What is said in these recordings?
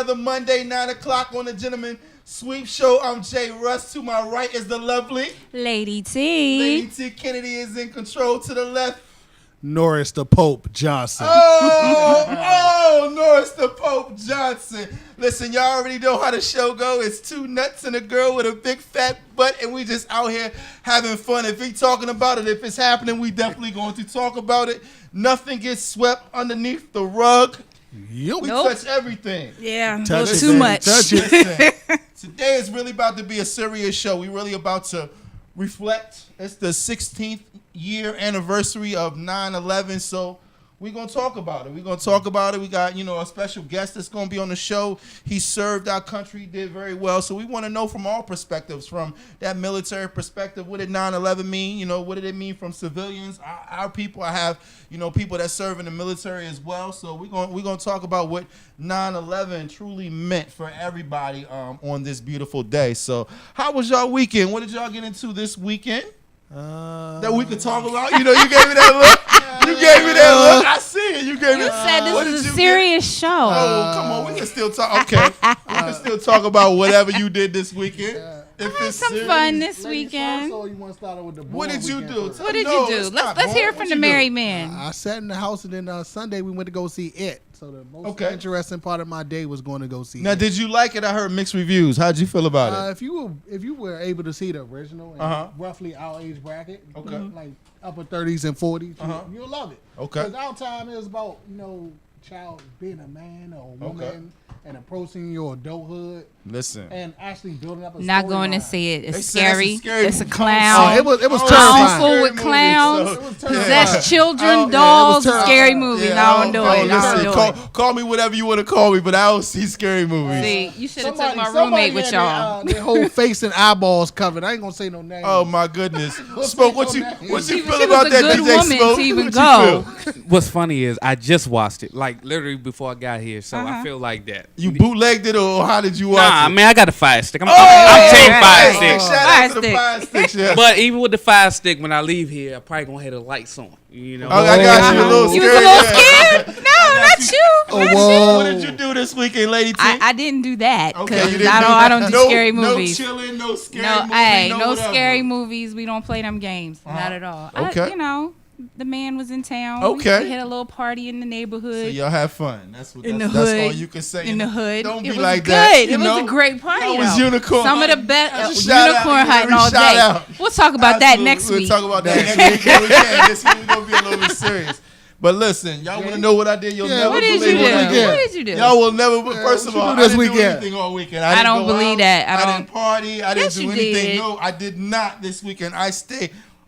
another Monday, 9 o'clock on the Gentleman Sweep Show. I'm Jay Russ. To my right is the lovely Lady T. Lady T. Kennedy is in control. To the left, Norris the Pope Johnson. Norris the Pope Johnson. Listen, y'all already know how the show go. It's two nuts and a girl with a big fat butt, and we just out here having fun. If we talking about it, if it's happening, we definitely going to talk about it. Nothing gets swept underneath the rug. Yep. We touch everything. Yeah, Touch it, too baby. much. Touch it. Listen, today is really about to be a serious show. We really about to reflect. It's the 16th year anniversary of 9/11, so we're going to talk about it. We got, a special guest that's going to be on the show. He served our country, did very well. So we want to know from all perspectives, from that military perspective, what did 9/11 mean? What did it mean from civilians, our people? I have, people that serve in the military as well. So we're going to talk about what 9/11 truly meant for everybody on this beautiful day. So how was y'all weekend? What did y'all get into this weekend? That we could talk about. You gave me that look. You gave me that look. I see it. You gave me. You said What this did is a you serious show. Oh, come on. We can still talk. Okay. We can still talk about whatever you did this weekend. If Had it's some serious. fun this Ladies weekend. first, or you want to start with the What did you weekend do? first? What did No, you do? it's not Let's hear boring. from What the you married do? man. I sat in the house, and then Sunday we went to go see It. So the most interesting part of my day was going to go see Now, It. did you like it? I heard mixed reviews. How'd you feel about it? If you were able to see the original and roughly our age bracket, Okay. like upper 30s and 40s, you'll love it. Okay. Because our time is about child being a man or a woman and approaching your adulthood Listen. and actually building up a Not going to storyline. see it. It's They said that's a scary. scary It's a movie. clown. It was Oh, terrifying. Town full with Scary clowns. movie, so- It was terrifying. Possessed children, it was dolls, terrifying. scary movie. Yeah, No, I don't do it. I listen, don't do it. call me whatever you want to call me, but I don't see scary movies. See, you should have took my Somebody roommate with had y'all. Their whole face and eyeballs covered. I ain't gonna say no name. Oh my goodness. Smoke, what you She feel was about a that, good DJ woman Smoke? to even What go. you feel? What's funny is I just watched it, like literally before I got here, so I feel like that. You bootlegged it, or how did you watch Nah, it? man, I got a fire stick. I'm right, Team right, Fire right. Stick. Shout out to the Fire fire sticks, yeah. But even with the fire stick, when I leave here, I'm probably gonna have the lights on. Oh, I got you a little You scared. was a little yeah. scared? No, not you. Not whoa. What did you do this weekend, Lady T? I didn't do that Okay, because you didn't I don't do no, scary movies. No chilling, no scary No, movie, hey, no no whatever. scary movies. We don't play them games. Not at all. Okay. The man was in town. Okay. We had a little party in the So neighborhood. y'all have fun. That's what. In That's, the that's hood. all you can say. In the hood. Don't It be was like good. that. It was a great party. That was though. unicorn. Some of the best That's a shout out. unicorn hunting Every all shout day. out. We'll talk about that Absolutely. next We'll week. talk about that next week. Yeah, we can. This week we're gonna be a little bit serious. But listen, y'all want to know what I did? You'll Yeah, never What did believe you do? what I did. What did you do? Y'all will never. First of what you all, do I this didn't do weekend? anything all weekend. I didn't don't go believe out. that. I didn't party. I didn't Yes, do you anything. did. No, I did not this weekend.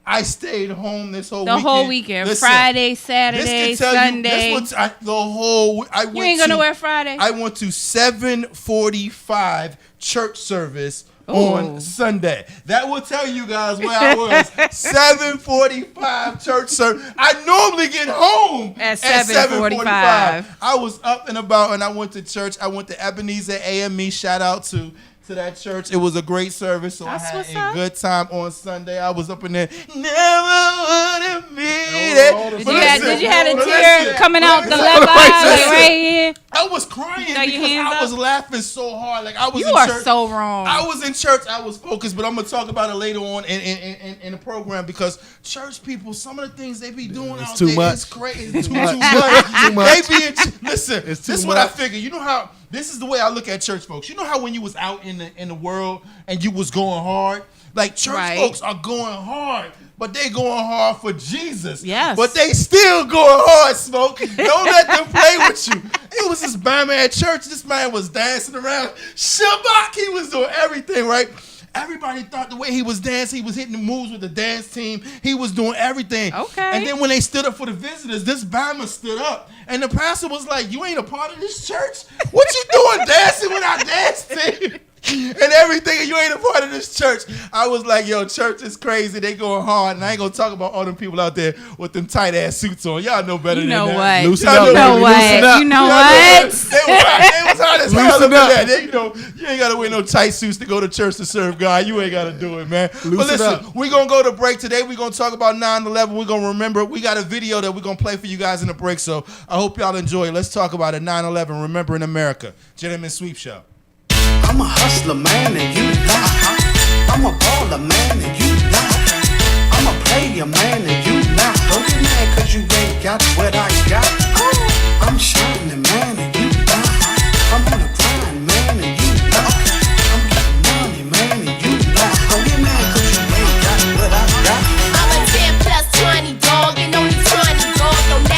I stayed home this whole weekend. The whole weekend. Listen, Friday, this Saturday, can tell Sunday. You, this what the whole. I went You ain't to, going nowhere Friday? I went to 7:45 church service on Sunday. That will tell you guys where I was. 7:45 church service. I normally get home At 7:45. I was up and about, and I went to church. I went to Ebenezer AME. Shout out to that church. It was a great service, so That's I what's had a up. good time on Sunday. I was up in there. Never would have made it. Did But you have a but tear listen, coming out the listen, left eye, like listen. right here? I was crying Throw your because hands I was up. laughing so hard. Like I was You in are church. so wrong. I was in church. I was focused, but I'm gonna talk about it later on in the program because church people, some of the things they be doing out too there much. is crazy. It's too much. much. Too much. They be in listen. It's This too is what I much. figure. You know how this is the way I look at church folks. You know how when you was out in the world and you was going hard, like church Right. folks are going hard. But they going hard for Jesus. Yes. But they still going hard, Smoke. Don't let them play with you. It was this man at church. This man was dancing around. Shabbat. He was doing everything, right? Everybody thought the way he was dancing, he was hitting the moves with the dance team. He was doing everything. Okay. And then when they stood up for the visitors, this Bama stood up. And the pastor was like, you ain't a part of this church? What you doing dancing with our dance team? and everything, and you ain't a part of this church. I was like, yo, church is crazy. They going hard, and I ain't gonna talk about all them people out there with them tight ass suits on. Y'all know better You than know that. what? Loosen You up, know baby, what? loosen up. You know Y'all what? They was hot as hell up Loosen in up. there. They, you ain't gotta wear no tight suits to go to church to serve God. You ain't gotta do it, man. But Loosen listen, up. we gonna go to break today. We gonna talk about 9/11. We gonna remember. We got a video that we gonna play for you guys in the break. So I hope y'all enjoy it. Let's talk about it. 9/11. Remembering America. Gentleman Sweep Show. I'm a hustler, man, and you not. I'm a baller, man, and you not. I'm a player, man, and you not. Don't get mad cause you ain't got what I got. I'm shining, man, and you not. I'm on the grind, man, and you not. I'm getting money, man, and you not. Don't get mad cause you ain't got what I got. I'm a 10 plus 20 dog, and only 20 dog. No 9,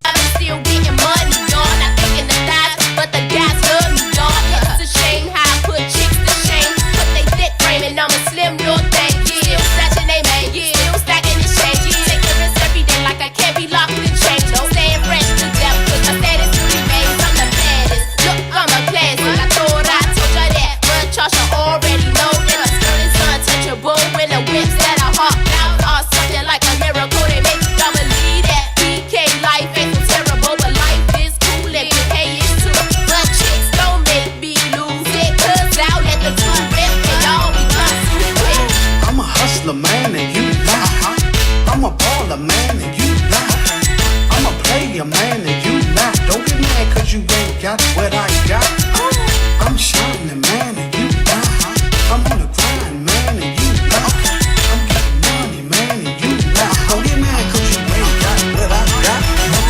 I'm still getting money, dog. Not thinking the thighs, but the guys love me, dog. It's a shame how I put chicks to shame. Put they thick frame and I'm a slim little thing. Still snatching they man, still stacking the change. Take the risk every day like I can't be locked in chains. No staying fresh to death, cause my status still remains. I'm the baddest. Look, I'm a classic. I told ya that, but y'all should already know that my skirt is untouchable. When the whips that I hawk out are something like a miracle. They make y'all believe that PK life ain't so terrible, but life is cool and PK is too. But chicks don't make me lose it, cause I'll let the two rip and y'all become too quick. I'm a hustler, man, and you not. I'm a baller, man, and you not. I'm a player, man, and you not. Don't get mad cause you ain't got what I got. I'm shining, man, and you not. I'm on the grind, man, and you not. I'm getting money, man, and you not. Don't get mad cause you ain't got what I got.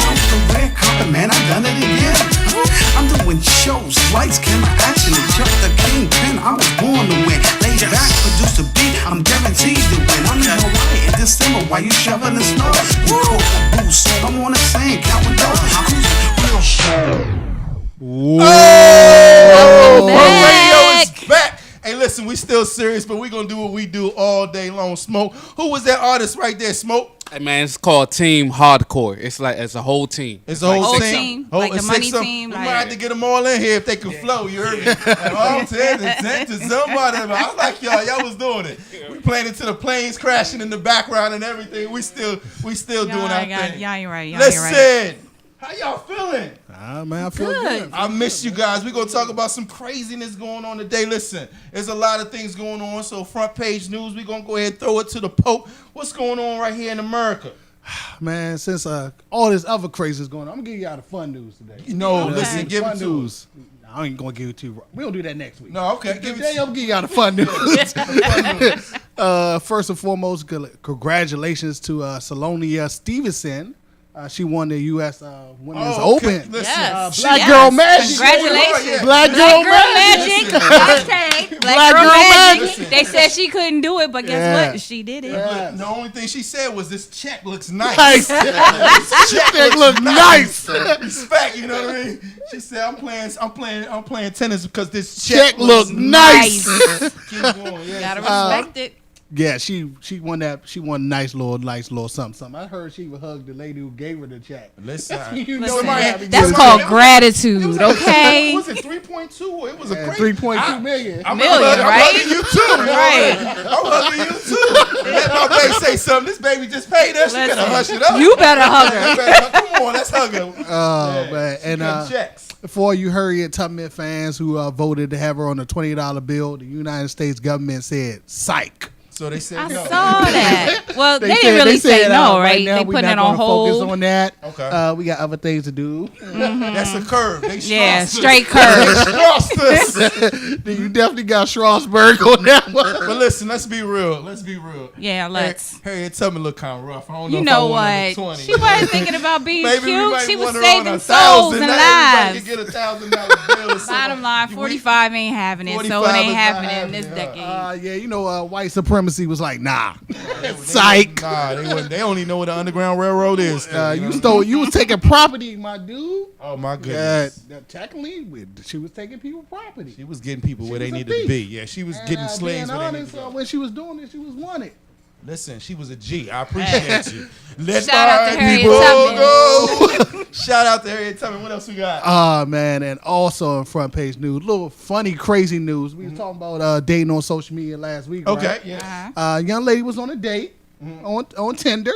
I'm the red carpet, man, I done it again. I'm doing shows, lights, camera, action, and jump the kingpin. I was born to win. Lay back, produce a beat, I'm guaranteed to win. I'm in Hawaii in December while you shoveling snow. You cold the boost, I'm on the same, counting dough. I'm cruising real slow. Oh, back. radio is back. Hey, listen, we still serious, but we gonna do what we do all day long. Smoke. Who was that artist right there? Smoke. Hey man, it's called Team Hardcore. It's like it's a whole team. It's a whole Whole team. team, like the it's money 6 of 'em. team, We like- might have to get them all in here if they can flow. You heard me? I'm sent to somebody. But I like y'all. Y'all was doing it. We playing it to the planes crashing in the background and everything. We still doing our thing. Y'all ain't right. Y'all ain't Listen, right. how y'all feeling? Man, I feel good. I miss you guys. We're going to talk about some craziness going on today. Listen, there's a lot of things going on. So front page news, we're going to go ahead and throw it to the Pope. What's going on right here in America? Man, since all this other crazy is going on, I'm going to give y'all the fun news today. You know, Okay. listen, give Fun it to us. I ain't going to give it to you. We're going to do that next week. No, okay. Give it Today, to I'm going to give y'all the fun news. First and foremost, congratulations to Salonia Stevenson. She won the U.S. Women's Oh, okay. Open. Listen, Yes. Black Yes. Girl Magic. Congratulations. Yeah. Black Black Girl Girl Magic. Magic. Hashtag Black Black Girl Girl Magic. Magic. They said she couldn't do it, but guess Yeah. what? She did it. Yeah. The only thing she said was this check looks nice. Nice. Check look nice. Respect, you know what I mean? She said, I'm playing tennis because this check Check look nice. Keep going, yeah. Gotta respect it. Yeah, she won that. She won nice little something. I heard she would hug the lady who gave her the check. Listen, You know Listen, somebody had to that's give called her- gratitude, okay? Was it 3.2? It was a great 3.2 million. I'm Million, right? hugging you too. Right. I'm hugging you too. Let my baby say something. This baby just paid us. You better Listen, hush it up. you better hug her. You better- Come on, let's hug her. Oh man, She and got checks. for all you Harriet Tubman fans who voted to have her on the $20 bill, the United States government said psych. So they said I no. saw that. Well, they said- didn't really say said, no, right right? now They we putting not it on gonna focus hold. on that. Okay. We got other things to do. That's a curve. They Yeah, crossed us. straight curve. They crossed us. You definitely got Strasburg on that one. But listen, let's be real. Let's be real. Yeah, let's. Harriet Tubman look kind of rough. I don't know You if know I what? want her 20. She wasn't thinking about being Maybe we cute. might She was want her on saving 1,000. souls and Now lives. everybody can get $1,000 bill. or something. Bottom line, We- 45 ain't having it, so it 45 ain't is not happening in happening, this yeah. decade. Yeah, you know, white supremacy was like, nah. They Psych. Nah, they wouldn't. They don't even know what the Underground Railroad is. still, You stole. You was taking property, my dude. Oh my Yeah, goodness. technically, she was taking people's property. She was getting people where they was a needed to thief. be. Yeah, she was getting slaves Being where they needed honest, to go. when she was doing it, she was wanted. Listen, she was a G. I appreciate you. Let Shout out to my Harriet people go. Shout out to Harriet Tubman. What else we got? Man, and also on front page news, little funny, crazy news. We was talking about dating on social media last week. Okay, right? yeah. Young lady was on a date on Tinder.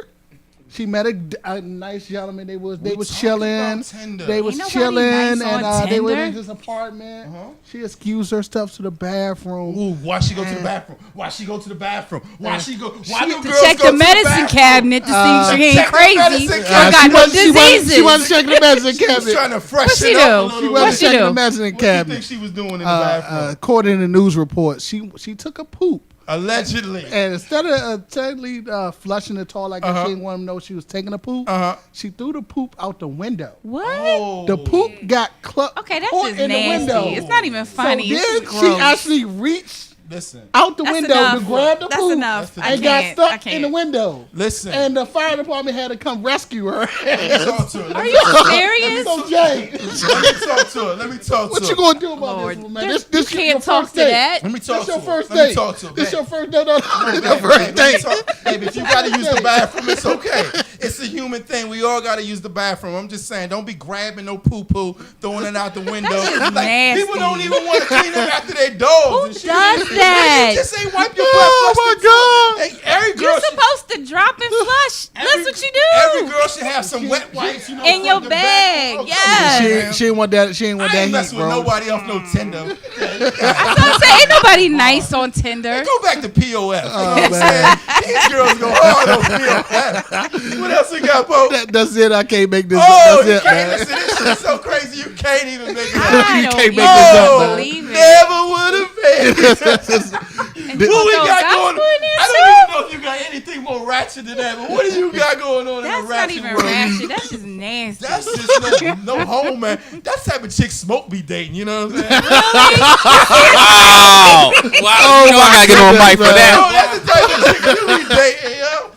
She met a nice gentleman. They was talking chilling. about Tinder. They was Ain't nobody chilling, nice on and they were in Tinder. his apartment. She excused her stuff to the bathroom. Ooh, why she go to the bathroom? Why she go to the bathroom? Why she go? Why do To girls check go the to medicine bathroom? cabinet to see she ain't check the crazy medicine or cabinet. got no diseases. She wasn't checking the medicine She was cabinet. trying to What freshen she up a do? little She bit. wasn't What she checking do? the medicine What do you cabinet. think she was doing in the bathroom? According to news reports, she took a poop. Allegedly. And instead of technically flushing the toilet like she didn't want them to know she was taking a poop, she threw the poop out the window. What? Oh. The poop got Okay, that's caught just in the window. nasty. It's not even funny. So It's then just she gross. actually reached Listen. out the That's window enough. to grab the That's poop enough. I and got can't. I stuck in the can't. window. Listen. And the fire department had to come rescue her. Let me talk to her. Are you serious? So Jay, Let me talk to her. Let me talk to what her. you gonna do about Lord, this, man? this- This you your can't talk first to date. that. Let me talk This to your her. first Let me date. talk to her. This babe. your first date. No, Babe, your first let me date. talk- Babe, if you gotta use the bathroom, it's okay. It's a human thing. We all gotta use the bathroom. I'm just saying, don't be grabbing no poo poo, throwing it out the window. just Like, nasty. people don't even want to clean up after their dogs. Who and shit. does that? You just ain't wipe your butt. Oh, flush my the God. toilet. Hey, every girl You're should- supposed to drop and flush. That's every- what you do. Every girl should have some wet wipes, you know, In from your the bag, Come on, yes. man. She ain't want that. She ain't want I that ain't heat, messing with bro. nobody off no Tinder. That's what I'm saying. Ain't nobody nice on Tinder. Go back to POF. You know what I'm man. saying? These girls go hard on POF. What else we got, Bo? That's it. I can't make this. Oh, That's you it, can't man. listen. This shit's so crazy. You can't even make it up. I You don't can't make even this up, Oh, man. believe it. never would have been. And What you we throw got gospel going? in there, I too? don't even know if you got anything more ratchet than that. But what do you got going on in That's the not ratchet even world? ratchet. That's just nasty. That's just no home, man. That's the type of chick Smoke be dating. You know what I'm saying? Oh, wow. You know I gotta get on mic for No, that. that's the type of chick you be dating, yo.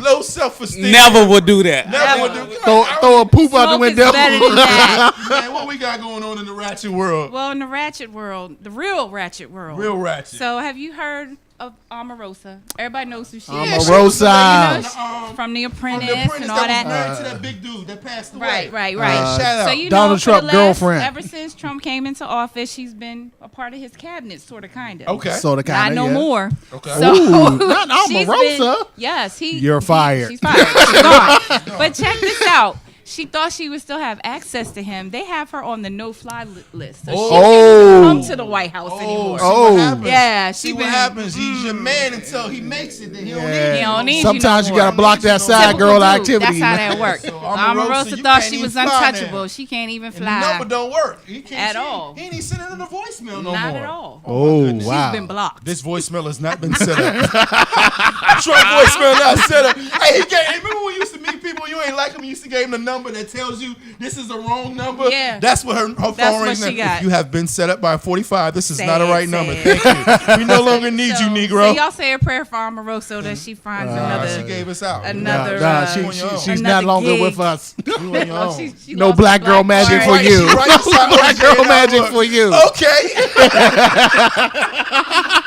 Low self-esteem. Never would do that. Never would do. Throw a poop out the Smoke is window. better than that. Man, what we got going on in the ratchet world? Well, in the ratchet world, the real ratchet world. Real ratchet. So, have you heard of Omarosa? Everybody knows who she Yeah, is. she was the lady Omarosa. in the, From The from the Apprentice apprentice and that all was that. married to that big dude that passed away. Right. Shout out. So you Donald know, for Trump the last, girlfriend. ever since Trump came into office, she's been a part of his cabinet, sort of, kind of. Okay. So the kind Not no more. Okay. So Ooh, not she's Omarosa. been- Yes, You're fired. She's fired. She's gone. But check this out. She thought she would still have access to him. They have her on the no-fly list, so she Oh. can't come to the White House anymore. See what happens. Yeah, See she what been- happens. He's your man until he makes it. Then he don't need Yeah. you. He don't need Sometimes you you no gotta more. block that side Typical girl dude. activity. That's how man. that works. So Omarosa Omarosa, you thought can't she even was fly untouchable. now. She can't even And the fly. number don't work. He can't At see- all. He ain't even sending in a voicemail no Not more. at all. Oh She's wow. been blocked. This voicemail has not been set up. Trump voicemail not set up. Hey, remember when we used to meet people, you ain't like them, you used to give him the number that tells you this is the wrong number? Yeah. That's what her phone That's what rings. she got. You have been set up by 45. This is Sad, not a right number. sad. Thank you. We no longer need So- you, Negro. So y'all say a prayer for Omarosa so that she finds She another. gave us out. Another- Nah, uh, she's another not longer gig. with us. You on your Oh, own. she No lost black the girl magic card. for you. She right beside Black OJ girl in our magic book. for you. Okay.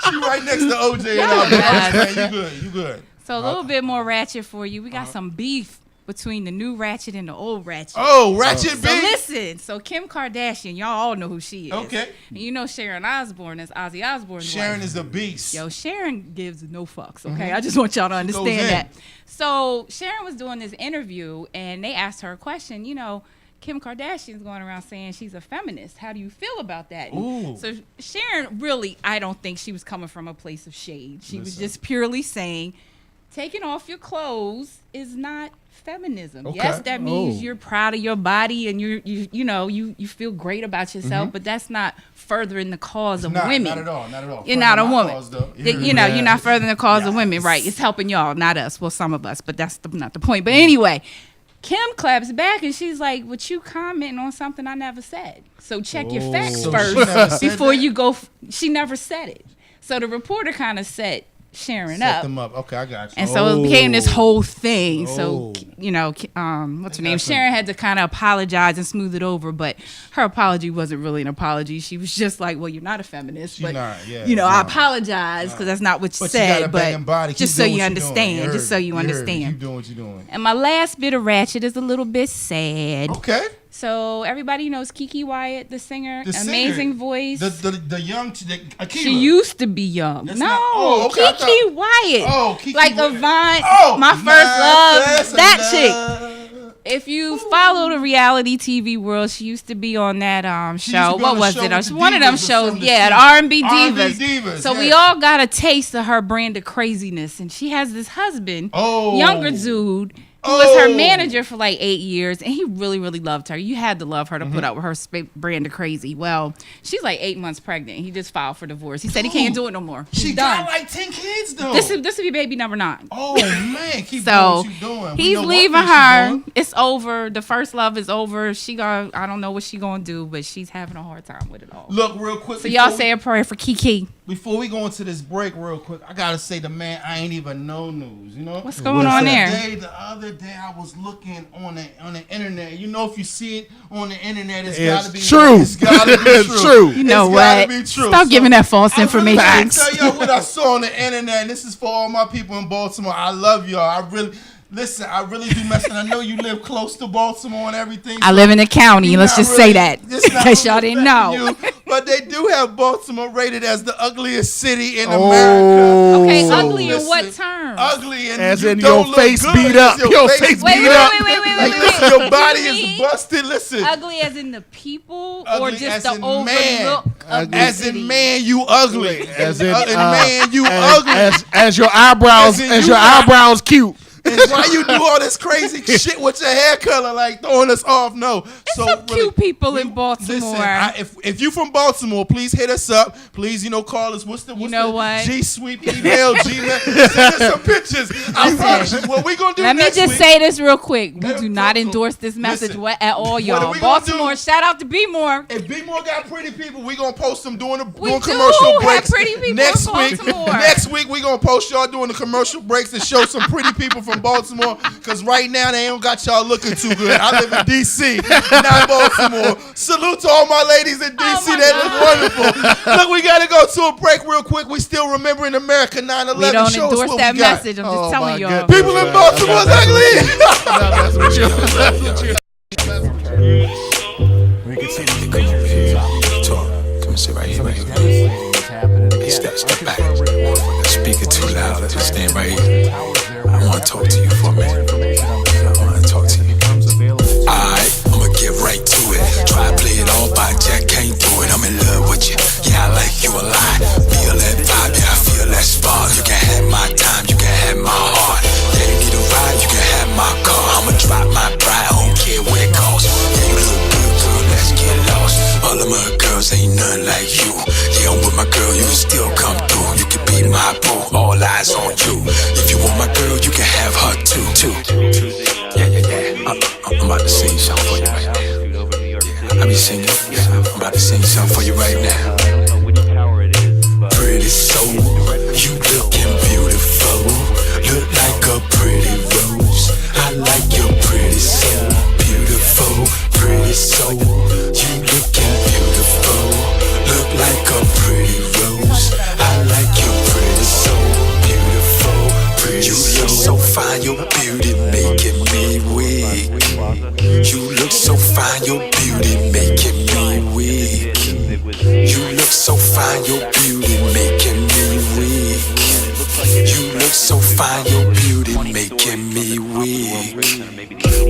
She right next to OJ in our book. Yes. Man, you good. You good. So a little bit more ratchet for you. We got some beef between the new Ratchet and the old Ratchet. Oh, Ratchet So B. listen, so Kim Kardashian, y'all all know who she is. Okay. And you know Sharon Osbourne is Ozzy Osbourne's Sharon wife. is a beast. Yo, Sharon gives no fucks, okay? I just want y'all to understand in. that. So Sharon was doing this interview, and they asked her a question. You know, Kim Kardashian's going around saying she's a feminist. How do you feel about that? Ooh. So Sharon really, I don't think she was coming from a place of shade. She was just purely saying, taking off your clothes is not feminism. Okay. Yes, that means Oh. you're proud of your body and you feel great about yourself, but that's not furthering the cause of Not, women. not at all. Not at all. You're not a Further my woman. cause, though. You know, you're not furthering the cause of women, right? It's helping y'all, not us. Well, some of us, but that's not the point. But anyway, Kim claps back and she's like, "What you commenting on something I never said? So check your facts So she never first said before that? you go." She never said it. So the reporter kind of set Sharon Set up. them up. Okay, I got you. And so it became this whole thing. Oh. So, you know, what's her name? got some- Sharon had to kind of apologize and smooth it over, but her apology wasn't really an apology. She was just like, well, you're not a feminist, She but, not, yeah, you know, I no. apologize because that's not what you But you got a said, banging body. but Keep just so doing you what doing. understand, just so you heard me. understand. Keep doing what you're doing. And my last bit of ratchet is a little bit sad. Okay. So everybody knows Kiki Wyatt, the singer, The singer. amazing voice. The young Akilah. She used to be young. That's No, not- oh, okay, I Kiki Wyatt. Oh, Kiki like Wyatt. Avant, Oh, my first love, that chick. chick. If you follow the reality TV world, she used to be on that She used show. to be What on the was show it? with the One of them divas or shows. something. Yeah, the R&B R&B Divas. Divas, So we yeah. all got a taste of her brand of craziness, and she has this husband, Oh. younger dude. Who was her Oh. manager for like 8 years, and he really, really loved her. You had to love her to Mm-hmm. put up with her brand of crazy. Well, she's like 8 months pregnant. He just filed for divorce. He said he can't do it no more. He's She done. got like 10 kids though. This would be baby number 9. Oh man, keep doing So what you doing. We he's know one leaving thing she her. doing. It's over. The first love is over. I don't know what she gonna do, but she's having a hard time with it all. Look, real quick. So y'all say a prayer for Kiki. Before we go into this break, real quick, I gotta say the man I ain't even know news. You know What's going on there? The other day I was looking on the internet. You know, if you see it on the internet, it's It's gotta be true. It's gotta be It's true. true. You know It's gotta what? be true. Stop giving that false I really information. can't tell y'all what I saw on the internet, and this is for all my people in Baltimore. I love y'all. I really do mess, and I know you live close to Baltimore and everything. I so live in the county. you Let's not just say that, it's in not case y'all didn't know. you, but they do have Baltimore rated as the ugliest city in Oh. America. Okay, So ugly in what listen, terms? Ugly and As you in don't your look face good. beat up. Your face Wait, beat wait, up. wait, wait, wait, Like, wait, listen, wait. your body You is mean busted. Listen, ugly as in the people, or Ugly just as the in overlook man. of the as city? in man, you ugly. As in, man, you as, ugly. as your eyebrows, As in as you your are- eyebrows cute. And why you do all this crazy shit with your hair color, like throwing us off? No. So some cute people in Baltimore. Listen, if you from Baltimore, please hit us up. Please, call us. What's the what? G Sweep email? Gmail. Send us some pictures. I promise you. What we gonna do? Let me next just week, say this real quick. We Let do him not talk. endorse this message Listen, at all, what y'all. are we gonna Baltimore, do? shout out to B More. If Big More got pretty people, we gonna post them doing We do commercial have breaks. pretty people next in week. Baltimore. Next week we gonna post y'all doing the commercial breaks and show some pretty people from Baltimore. Cause right now they ain't got y'all looking too good. I live in DC, not Baltimore. Salute to all my ladies in DC. my They look wonderful. Look, we gotta go to a break real quick. We still remembering America 9/11. We don't Show us endorse what that we got. message. I'm Oh, just my telling y'all. goodness. People in Baltimore is ugly. That's what you. Come and sit right here, right here. Step back. Speaker too loud. Let's just stand right here. I want to talk to you for a minute. I want to talk to you. Alright, I'ma get right to it. Try to play it all by Jack, can't do it. I'm in love with you. Yeah, I like you a lot. Feel that vibe, yeah, I feel that spark. You can have my time, you can have my heart. Yeah, you need a ride, you can have my car. I'ma drop my pride, I don't care what it costs. Yeah, you look good, girl, let's get lost. All of my girls ain't nothing like you. Yeah, I'm with my girl, you can still come through. You can be my boo, all eyes on you. If you want my girl, you can have her too. Yeah. I'm about to sing something for you right now. I be singing. I'm about to sing something for you right now. Pretty soul, you looking beautiful. Look like a pretty rose. I like your pretty soul. Beautiful, pretty soul. You looking beautiful. Look like a pretty rose. I like your pretty soul. Beautiful, pretty soul. You look so fine, your beauty making me weak. You look so fine, your beauty making me weak. You look so fine, your beauty making me weak. You look so fine, your beauty making me weak.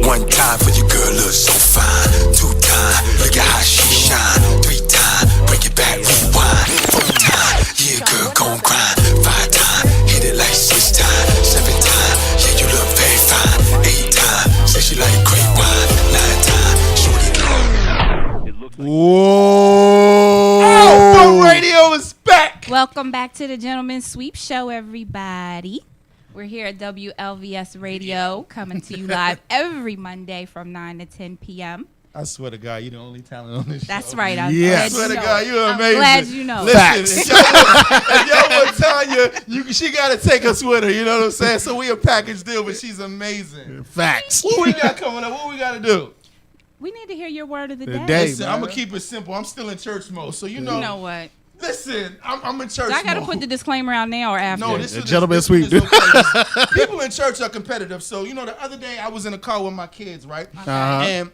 One time for your girl, look so fine. 2 times, look at how she shine. 3 times, break it back, rewind. 4 times, yeah, girl, gon' grind. 5 times, hit it like 6 times. 7 times, yeah, you look very fine. 8 times, say she like great wine. 9 times, shorty. Whoa. Boom Radio is back. Welcome back to the Gentleman Sweep Show, everybody. We're here at WLVS Radio, coming to you live every Monday from 9 to 10 p.m. I swear to God, you're the only talent on this show. That's right. I'm Yeah. glad I swear you to know. God, you're I'm amazing. glad you know. Listen, if y'all want Tanya, she got to take us with her. You know what I'm saying? So we a package deal, but she's amazing. Facts. What we got coming up? What we got to do? We need to hear your word of the The day. day. Listen, man. I'm going to keep it simple. I'm still in church mode. So, you know what? listen, I'm in church So I got to mode. put the disclaimer out now or after? No, this is gentleman's this sweep, is okay. People in church are competitive. So, you know, the other day I was in a car with my kids, right? And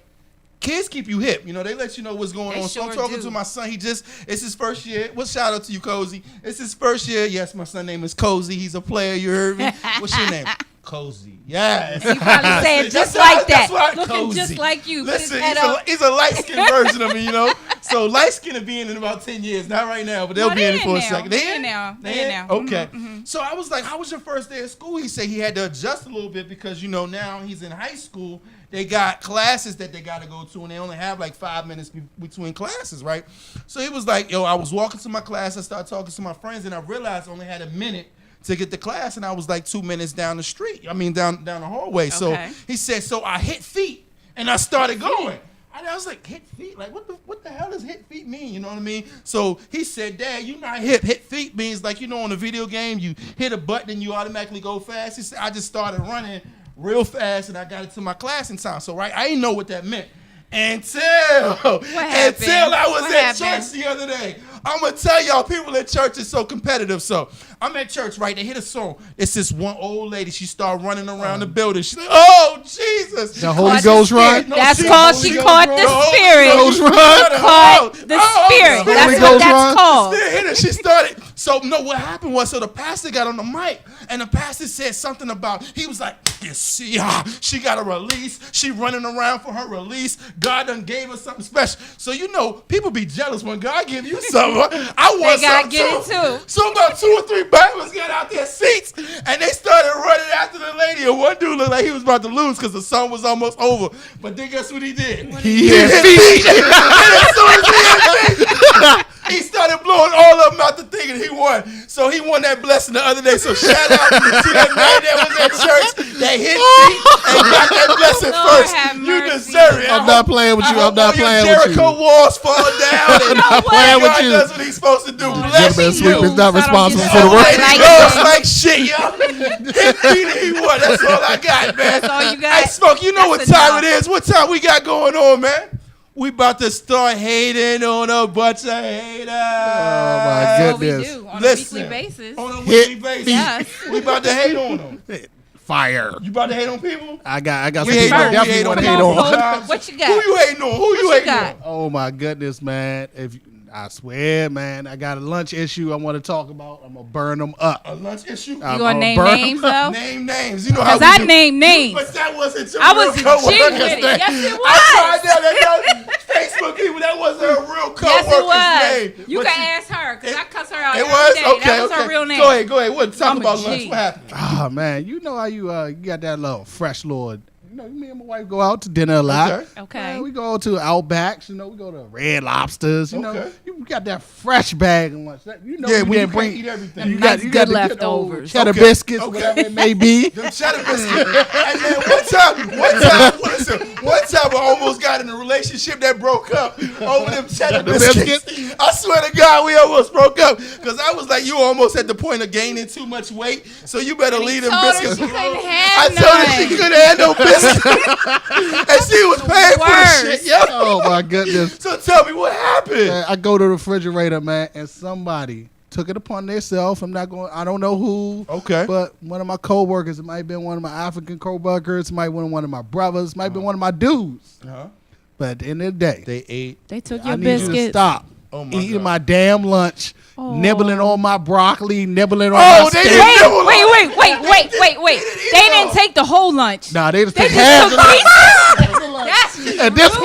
kids keep you hip. You know, they let you know what's going They on. So I'm sure talking do. to my son. It's his first year. Well, shout out to you, Cozy. It's his first year. Yes, my son's name is Cozy. He's a player. You heard me? What's your name? Cozy. Yes. You probably say it just That's why- like that. that's why Looking Cozy. just like you. Put his Listen, head up. he's a light-skinned version of me, you know? So light-skinned will be in about 10 years. Not right now, but they'll No, be they in it for a in now. second. They in now. They in now. Okay. So I was like, how was your first day of school? He said he had to adjust a little bit because, you know, now he's in high school. They got classes that they got to go to, and they only have like 5 minutes between classes, right? So he was like, yo, I was walking to my class. I started talking to my friends, and I realized I only had a minute to get to class, and I was like 2 minutes down the street. I mean, down the hallway. So Okay. he said, so I hit feet, and I started going. And I was like, hit feet? Like, what the hell does hit feet mean? You know what I mean? So he said, Dad, you know, hit feet means like, you know, in a video game, you hit a button and you automatically go fast. He said, I just started running real fast, and I got it to my class in time. So, right, I didn't know what that meant until I was What at happened? church the other day. I'm going to tell y'all, people in church is so competitive. So I'm at church, right? They hit a song. It's this one old lady. She started running around the building. She's like, oh, Jesus. The Holy Caught Ghost the run. spirit. That's called she Ghost caught run. the spirit. Ghost run. Caught the spirit. Holy That's what Ghost that's run. called. Still hit her. She started. So no, what happened was, so the pastor got on the mic, and the pastor said something about, he was like, you see her, she got a release, she running around for her release, God done gave her something special. So you know, people be jealous when God give you something. I want They gotta something get too. it too. So about 2 or 3 Baptists got out their seats, and they started running after the lady, and one dude looked like he was about to lose because the song was almost over. But then guess what he did? He hit feet. And as soon as he hit feet, he started blowing all of them out the thing, and he won. So he won that blessing the other day. So shout out to that man that was at church that hit feet and got that blessing Lord first. have You mercy. deserve it. I'm not playing with you. I'm not playing with you. Jericho walls fall down. And not playing with God you. does what he's supposed to do. Gentleman Bless sweep you. is not I don't responsible get for the that. work. Like Goes that. like shit, yo. Hit feet and he won. That's all I got, man. That's all you got? Hey, Smoke, you know That's what time enough. it is. What time we got going on, man? We about to start hating on a bunch of haters. Oh my That's what we goodness. do on Listen, a weekly basis. On a Hit weekly basis. feet. Yes. We about to hate on them. Fire. You about to hate on people? I got some We hate people I on- we definitely hate want to on hate people. on. What you Who got? you hating on? Who you What you hating got? on? Oh my goodness, man! I swear, man, I got a lunch issue I want to talk about. I'm gonna burn them up. A lunch issue? You gonna name burn 'em names up. though? Name names. You know how Because we I do. named names. But that wasn't your I real was coworker. G with it. Yes, it I tried was. that Facebook people. That wasn't her real Yes, coworker's it was. name. You But can ask her because I cuss her out It every was? day. Okay, That was okay. her real name. Go ahead. What? Talk I'm a about G. lunch. What happened? Ah man, you know how you got that little fresh Lord. You know, me and my wife go out to dinner a lot. Okay. Okay. Man, we go to Outbacks. You know, we go to Red Lobsters. You know, Okay. you got that fresh bag of lunch. That, you know, Yeah, you when didn't you can't eat everything. You Nice got good the good old leftovers. cheddar Okay. biscuits, Okay. whatever it may be. Them cheddar biscuits. And then one time I almost got in a relationship that broke up over them cheddar biscuits. I swear to God, we almost broke up because I was like, you almost at the point of gaining too much weight, so you better leave them told her biscuits she alone. couldn't I have told her she none. couldn't have no biscuits, and she was paying for the Worst. shit. Yo. Oh my goodness. So tell me what happened. Man, I go to the refrigerator, man, and somebody took it upon themselves. I don't know who. Okay. But one of my coworkers, it might have been one of my African coworkers, it might have been one of my brothers, might have been one of my dudes. Uh-huh. But at the end of the day, They ate. They took I your need you to biscuits. stop Oh my eating God. my damn lunch, nibbling on my broccoli, nibbling on Oh, my they steak. didn't nibble on Wait. it. They didn't take the whole lunch. Nah, they just They took just half took the lunch. pieces. That's At this rude.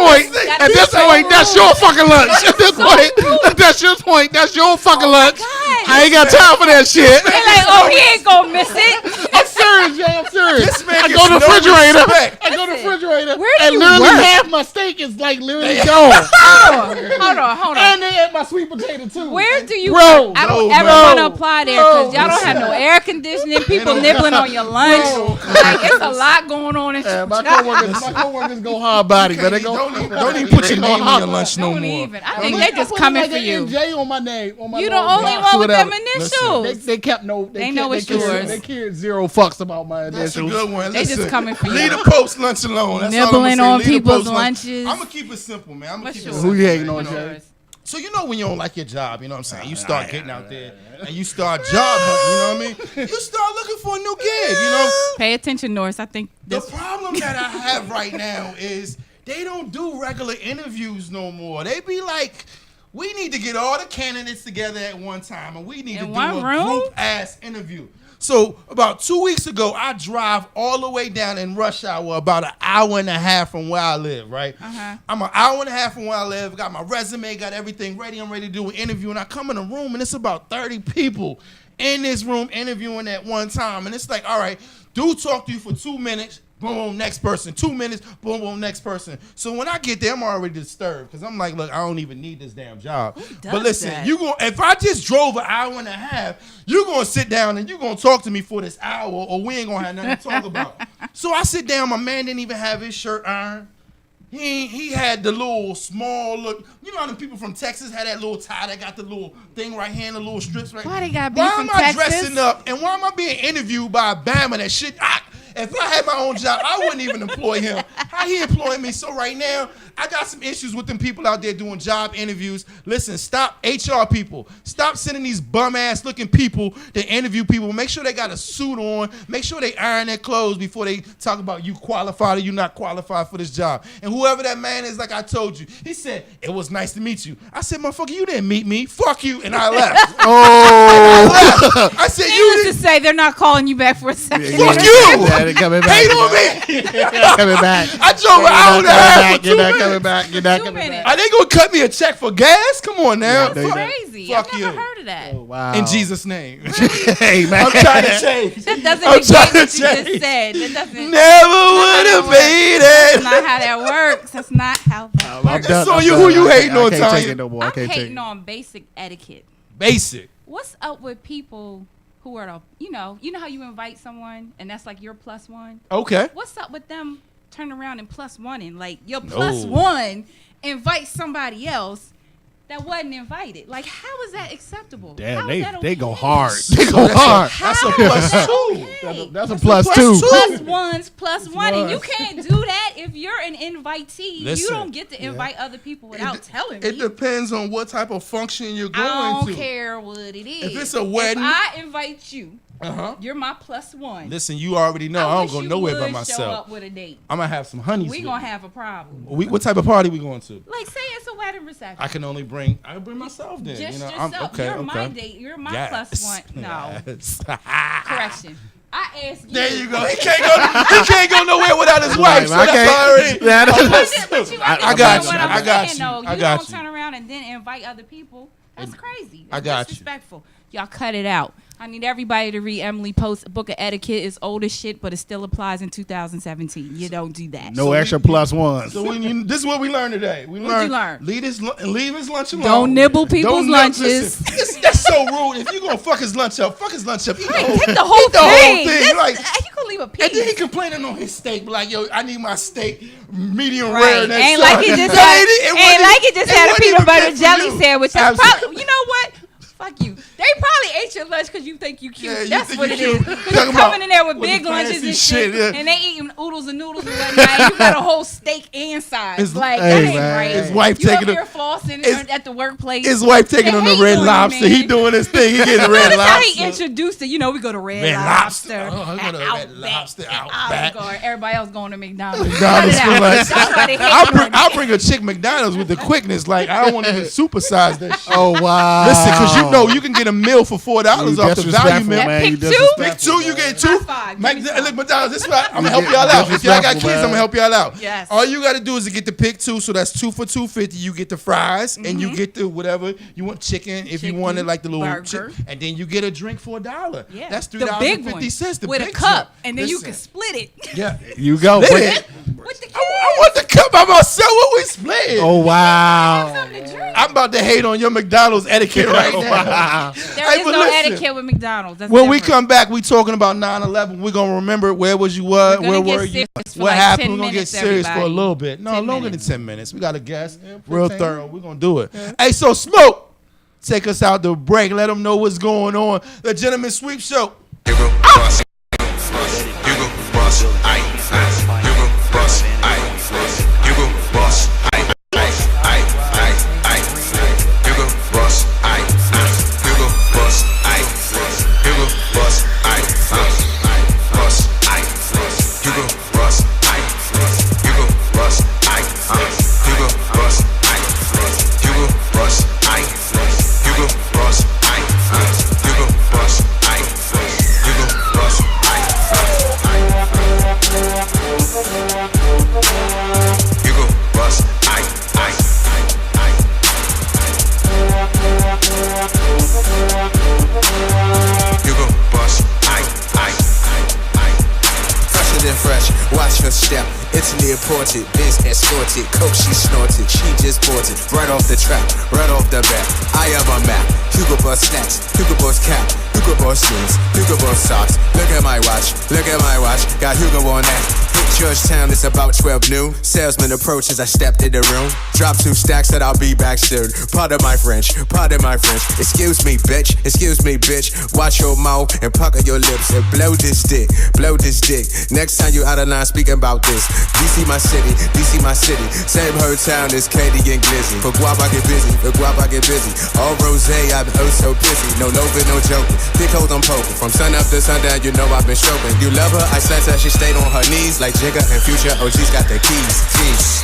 point, that's your fucking lunch. At this so point, rude. that's your point. That's your fucking lunch. God. I ain't got time for that shit. They like, oh, he ain't gonna miss it. I'm serious. serious, Jay. I'm serious. This man I gets go to the no refrigerator. respect. I go to the refrigerator. Where do and you literally work? half my steak is like literally gone. Hold on. And they ate my sweet potato too. Where do you Bro, work? I don't no, ever bro. want to apply there because y'all don't have no air conditioning. People nibbling on your lunch. Like it's a lot going on. Yeah, my coworkers go hard body, but they go. Don't even put your name on your lunch no Don't more. even. I think they just coming for you. NJ on my name. On my You the little only box one or with them whatever. initials. They kept no. They know cared- it's cared- yours. They cared zero fucks about my That's a initials. good one. They just Listen, coming for you. leave the post lunch alone. That's all I'm Nibbling gonna say. on Leave the people's post lunch. lunches. I'm gonna keep it simple, man. I'm gonna What's keep it yours? simple. Who you hating on, What's Jay? yours? So you know when you don't like your job, you know what I'm saying? You start getting out there and you start job hunting, you know what I mean? You start looking for a new gig, you know? Pay attention, Norris. I think The this. problem that I have right now is they don't do regular interviews no more. They be like, we need to get all the candidates together at one time and we need to In do one a room? group ass interview. So about 2 weeks ago, I drive all the way down in rush hour, about an hour and a half from where I live, right? I'm an hour and a half from where I live, got my resume, got everything ready. I'm ready to do an interview. And I come in a room and it's about 30 people in this room interviewing at one time. And it's like, all right, dude talk to you for 2 minutes. Boom, boom, next person. 2 minutes, boom, boom, next person. So when I get there, I'm already disturbed because I'm like, look, I don't even need this damn job. But listen, that? if I just drove an hour and a half, you're gonna sit down and you're gonna talk to me for this hour, or we ain't gonna have nothing to talk about. So I sit down. My man didn't even have his shirt ironed. He had the little small look. You know how them people from Texas had that little tie that got the little thing right here and the little strips right. Why they got Why beef am in I Texas? dressing up and why am I being interviewed by a Bama that shit? If I had my own job, I wouldn't even employ him. How he employing me? So right now, I got some issues with them people out there doing job interviews. Listen, stop HR people. Stop sending these bum ass looking people to interview people. Make sure they got a suit on. Make sure they iron their clothes before they talk about you qualified or you not qualified for this job. And whoever that man is, like I told you, he said, it was nice to meet you. I said, motherfucker, you didn't meet me. Fuck you. And I left. I said, you Needless to didn't. say, they're not calling you back for a second. Fuck you. They coming back. Hate on me. Coming back. I drove an hour and a half for 2 You're not minutes. coming back. You're not 2 coming minutes. back. Are they gonna cut me a check for gas? Come on now. Yeah, That's they- crazy. Fuck I've never you. heard of that. Wow. In Jesus' name. Hey man. I'm trying to change. That doesn't I'm negate trying what you to just change. said. That doesn't. Never would have made That's it. not how that works. That's not how that I'm works. done. So I'm you- done. who you I hating can't- on, I can't take Tanya? it no more. I I'm can't take hating it. on basic etiquette. Basic. What's up with people who are the, you know how you invite someone and that's like your plus one? Okay. What's up with them turn around and plus one and like your plus No. one invite somebody else that wasn't invited? Like how is that acceptable? Damn, How is that they go okay? hard. They go hard. That's a How plus is that two. okay? That's a plus plus two. two. Plus ones, plus one, and you ones. can't do that if you're an invitee. You Listen. don't get to invite other people without telling me. It depends on what type of function you're going I don't to. care what it is. If it's a wedding- if I invite you, Uh-huh. you're my plus one. Listen, you already know I wish don't go you nowhere by would Show myself. up with a date. I'm gonna have some honeys. We with gonna me. have a problem. What type of party we going to? Like say it's a wedding reception. I can only bring. I can bring myself then. Just you know, yourself. I'm okay. You're okay. my date. You're my Yes. plus one. No. Yes. Correction. I asked you. There you go. He can't go nowhere without his wife. So I that's can't. already. Yeah, But that's- you I understand got what you. I'm I got saying, you. though. I You got don't you. turn around and then invite other people. That's crazy. I That's got you. disrespectful. Y'all cut it out. I need everybody to read Emily Post's book of etiquette. It's old as shit, but it still applies in 2017. You don't do that. No extra plus ones. So this is what we learned today. We What'd you learned learn? leave his lunch alone. Don't nibble people's lunches. Listen, that's so rude. If you gonna fuck his lunch up, fuck his lunch up. Eat Right, the whole, take the whole eat the whole thing. thing. Like, You can leave a and then he piece. complaining on his steak, like, yo, I need my steak medium rare. Right. Next Ain't time. like he just That had, it ain't wasn't- like he just it had a wasn't peanut even butter meant for jelly you. sandwich. That's Absolutely. probably, you know what? Fuck you. They probably ate your lunch because you think you cute. Yeah, you That's think what you it is. cute. Because Talking you're about coming in there with with big the lunches fancy and shit, shit, yeah. and they eating oodles and noodles and whatnot. And you got a whole steak and sides. His- Like, Hey, that ain't man. right. His wife you taking up here a- flossing his- at the workplace. His wife taking They on the hate Red on you, Lobster. He man. doing his thing. He getting the Red Notice how he Lobster. introduced it. You know, we go to Red Red Lobster. Lobster. Oh, I go to at Red Lobster, at Outback. Olive Garden. Everybody else going to McDonald's. McDonald's Cut it for out. lunch. That's why they hate I'll bring a chick McDonald's with the quickness. Like, I don't want to even supersize that shit. Oh wow. Listen, because you know you can get a a meal for $4 off the value meal. That pick two? Pick two, you get two. High five. Give me some. Look, McDonald's, this is what I'm gonna help y'all out. If y'all got kids, I'm gonna help y'all out. Yes. All you gotta do is to get the pick two, so that's 2 for $2.50. You get the fries and you get the whatever you want, chicken if you wanted, like the little burger. and then you get a drink for $1. Yeah. That's The big one. $3.50. The with big a cup, joint. and then you Listen. can split it. Yeah, You go. split it. With the kids. I want the cup by myself. What we split? Oh wow. Something to drink. I'm about to hate on your McDonald's etiquette right now. There Hey, is but no listen. etiquette with McDonald's. That's When we different. come back, we talking about 9/11. We're gonna remember where was you We're where gonna get were you? serious for What like happened? 10 We're gonna get minutes, serious for a everybody. little bit. No, 10 longer minutes. than 10 minutes. We got a guest, real thorough. We're gonna do it. Hey, so Smoke, take us out the break. Let them know what's going on. The Gentleman Sweep Show. You go bust, you go bust, I, you go bust, I, you go bust, I, you go bust, I, you go bust, I, you go bust, I, bust, I, you go bust, I, you go bust, I, you go bust, I, you go bust, I, you go bust, I, you go bust, I, you go bust, I, you go bust, you go bust, fresher than fresh, watch her step. Italy imported, Biz escorted, coke she snorted, she just bought it, right off the trap, right off the bat. I am a map, Hugo Boss snacks, Hugo Boss cap, Hugo Boss jeans, Hugo Boss socks. Look at my watch, got Hugo on that. Hit Georgetown, it's about 12 noon. Salesman approaches, I stepped in the room. Drop 2 stacks, said I'll be back soon. Pardon my French. Excuse me, bitch. Watch your mouth and pucker your lips and blow this dick. Next time you out of line speaking about this. DC my city. Same whole town as Katie and Glizzy. For guap I get busy. All rose, I've been oh so busy. No loving, no joking. Big hoes I'm poking. From sun up to sundown, you know I've been stroking. You love her, I sent her, she stayed on her knees. Like Jigga and Future, OG's got the keys.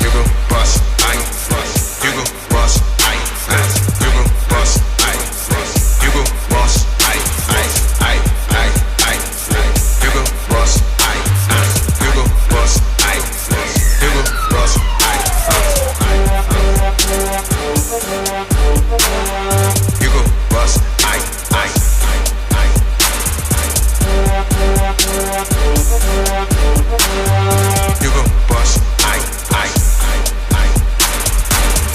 You go bust, you go bust, you go bust, you go bust, you go bust, you go bust, you go bust, you go bust, you go bust,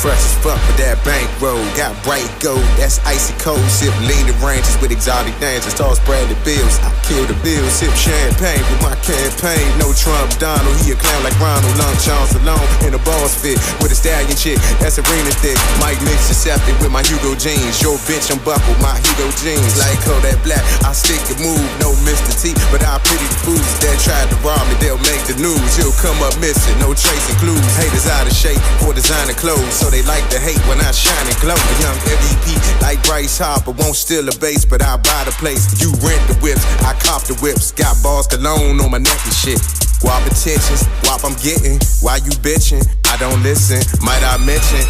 fresh as fuck with that bankroll. Got bright gold, that's icy cold. Sip lean ranges with exotic dances. Toss Bradley bills, I kill the bills. Sip champagne with my campaign. No Trump Donald, he a clown like Ronald. Long Charles alone in a boss fit with a stallion chick. That's arena thick. Mike mix deceptive with my Hugo jeans. Your bitch, I'm buckled, my Hugo jeans. Like Kodak Black, I stick and move. No Mr. T, but I pity the fools that tried to rob me. They'll make the news. You'll come up missing, no tracing clues. Haters out of shape for designer clothes, so they like to hate when I shine and glow. A young MVP like Bryce Harper, won't steal a base, but I buy the place. You rent the whips, I cop the whips. Got balls cologne on my neck and shit. Guap attentions, guap I'm getting. Why you bitching? I don't listen. Might I mention?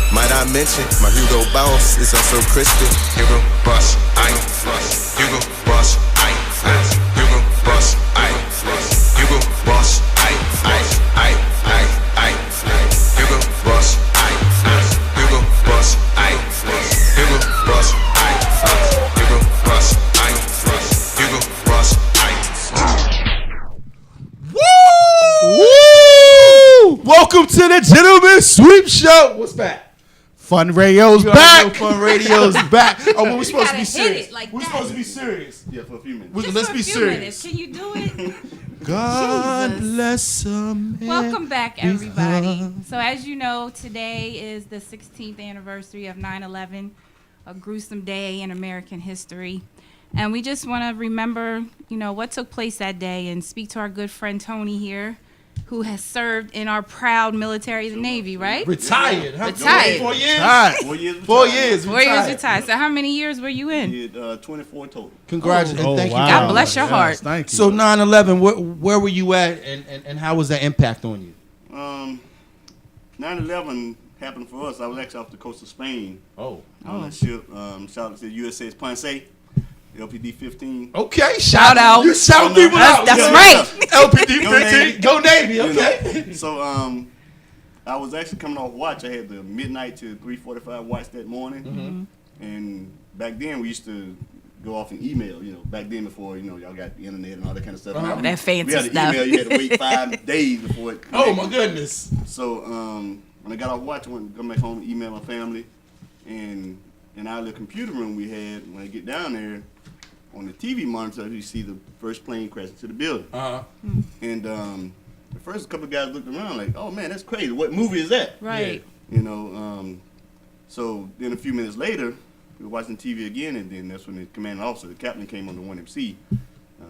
My Hugo boss is also crispy. Hugo boss, Hugo boss, Hugo boss, Hugo boss, Hugo boss, Hugo boss, Hugo boss, Hugo boss, Hugo boss. Woo! Welcome to the Gentleman Sweep Show. What's back? Fun Radio's You already back. know Fun Radio's back. Oh, but we're supposed to be gotta hit serious. it like We're that. supposed to be serious. Yeah, for a few minutes. Just Let's for be a few serious. minutes. Can you do it? God Jesus. bless America. Welcome back, everybody. So, as you know, today is the 16th anniversary of 9/11, a gruesome day in American history. And we just want to remember, what took place that day and speak to our good friend Tony here, who has served in our proud military, the Navy, right? Retired. Huh? Retired. 4 years? Right. 4 years. 4 years. 4 years retired. So, how many years were you in? Did 24 total. Congratulations. Oh, Thank you. wow. God bless your heart. Thank you. So 9/11, where were you at, and how was that impact on you? 9/11 happened for us. I was actually off the coast of Spain Oh. on a ship. Shout out to the USS Ponce. LPD 15. Okay, Shout out. You shout people out. That's Yeah. right. LPD Go 15. Navy. Go Navy. You Okay. know? So I was actually coming off watch. I had the midnight to 3:45 watch that morning, and back then we used to go off and email. Back then before y'all got the internet and all that kind of stuff. Now, That fancy we had an stuff. email. You had to wait 5 days before it. Oh connected. my goodness. So when I got off watch, I went to come back home and email my family, and in our little computer room we had, when I get down there, on the TV monitor you see the first plane crash into the building. And the first couple of guys looked around like, oh man, that's crazy. What movie is that? Right. So then a few minutes later, we were watching TV again, and then that's when the commanding officer, the captain, came on the 1MC.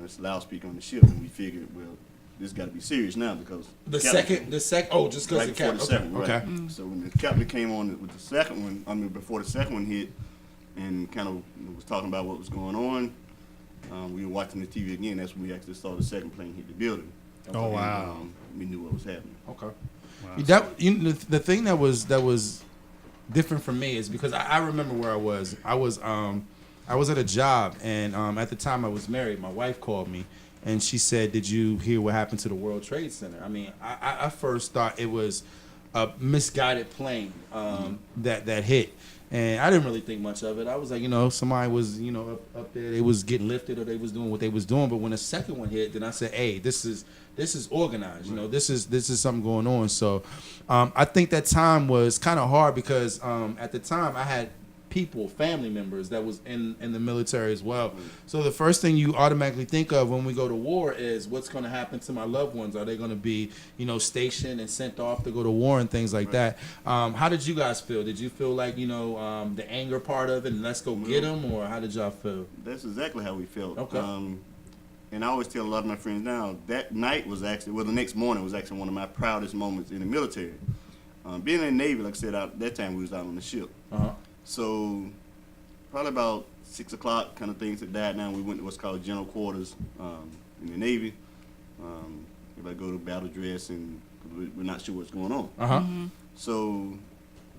It's a loudspeaker on the ship, and we figured, well, this got to be serious now because Just right because the before cap. the second one, Okay. right. So when the captain came on with the second one, before the second one hit, and kind of was talking about what was going on, we were watching the TV again. That's when we actually saw the second plane hit the building. Oh, wow. And, we knew what was happening. Okay. The thing that was different for me is because I remember where I was. I was at a job, and at the time I was married. My wife called me, and she said, "Did you hear what happened to the World Trade Center?" I mean, I first thought it was a misguided plane that hit. And I didn't really think much of it. I was like, somebody was, up there. They was getting lifted, or they was doing what they was doing. But when the second one hit, then I said, "Hey, this is organized. This is something going on." So, I think that time was kind of hard because at the time I had family members that was in the military as well. So the first thing you automatically think of when we go to war is what's going to happen to my loved ones. Are they going to be, stationed and sent off to go to war and things like that? How did you guys feel? Did you feel like, the anger part of it and let's go get them, or how did y'all feel? That's exactly how we felt. Okay. And I always tell a lot of my friends now, that night was actually, the next morning was actually one of my proudest moments in the military. Being in the Navy, like I said, that time we was out on the ship. So probably about 6 o'clock, kind of things had died down. We went to what's called general quarters in the Navy. Everybody go to battle dress, and we're not sure what's going on. So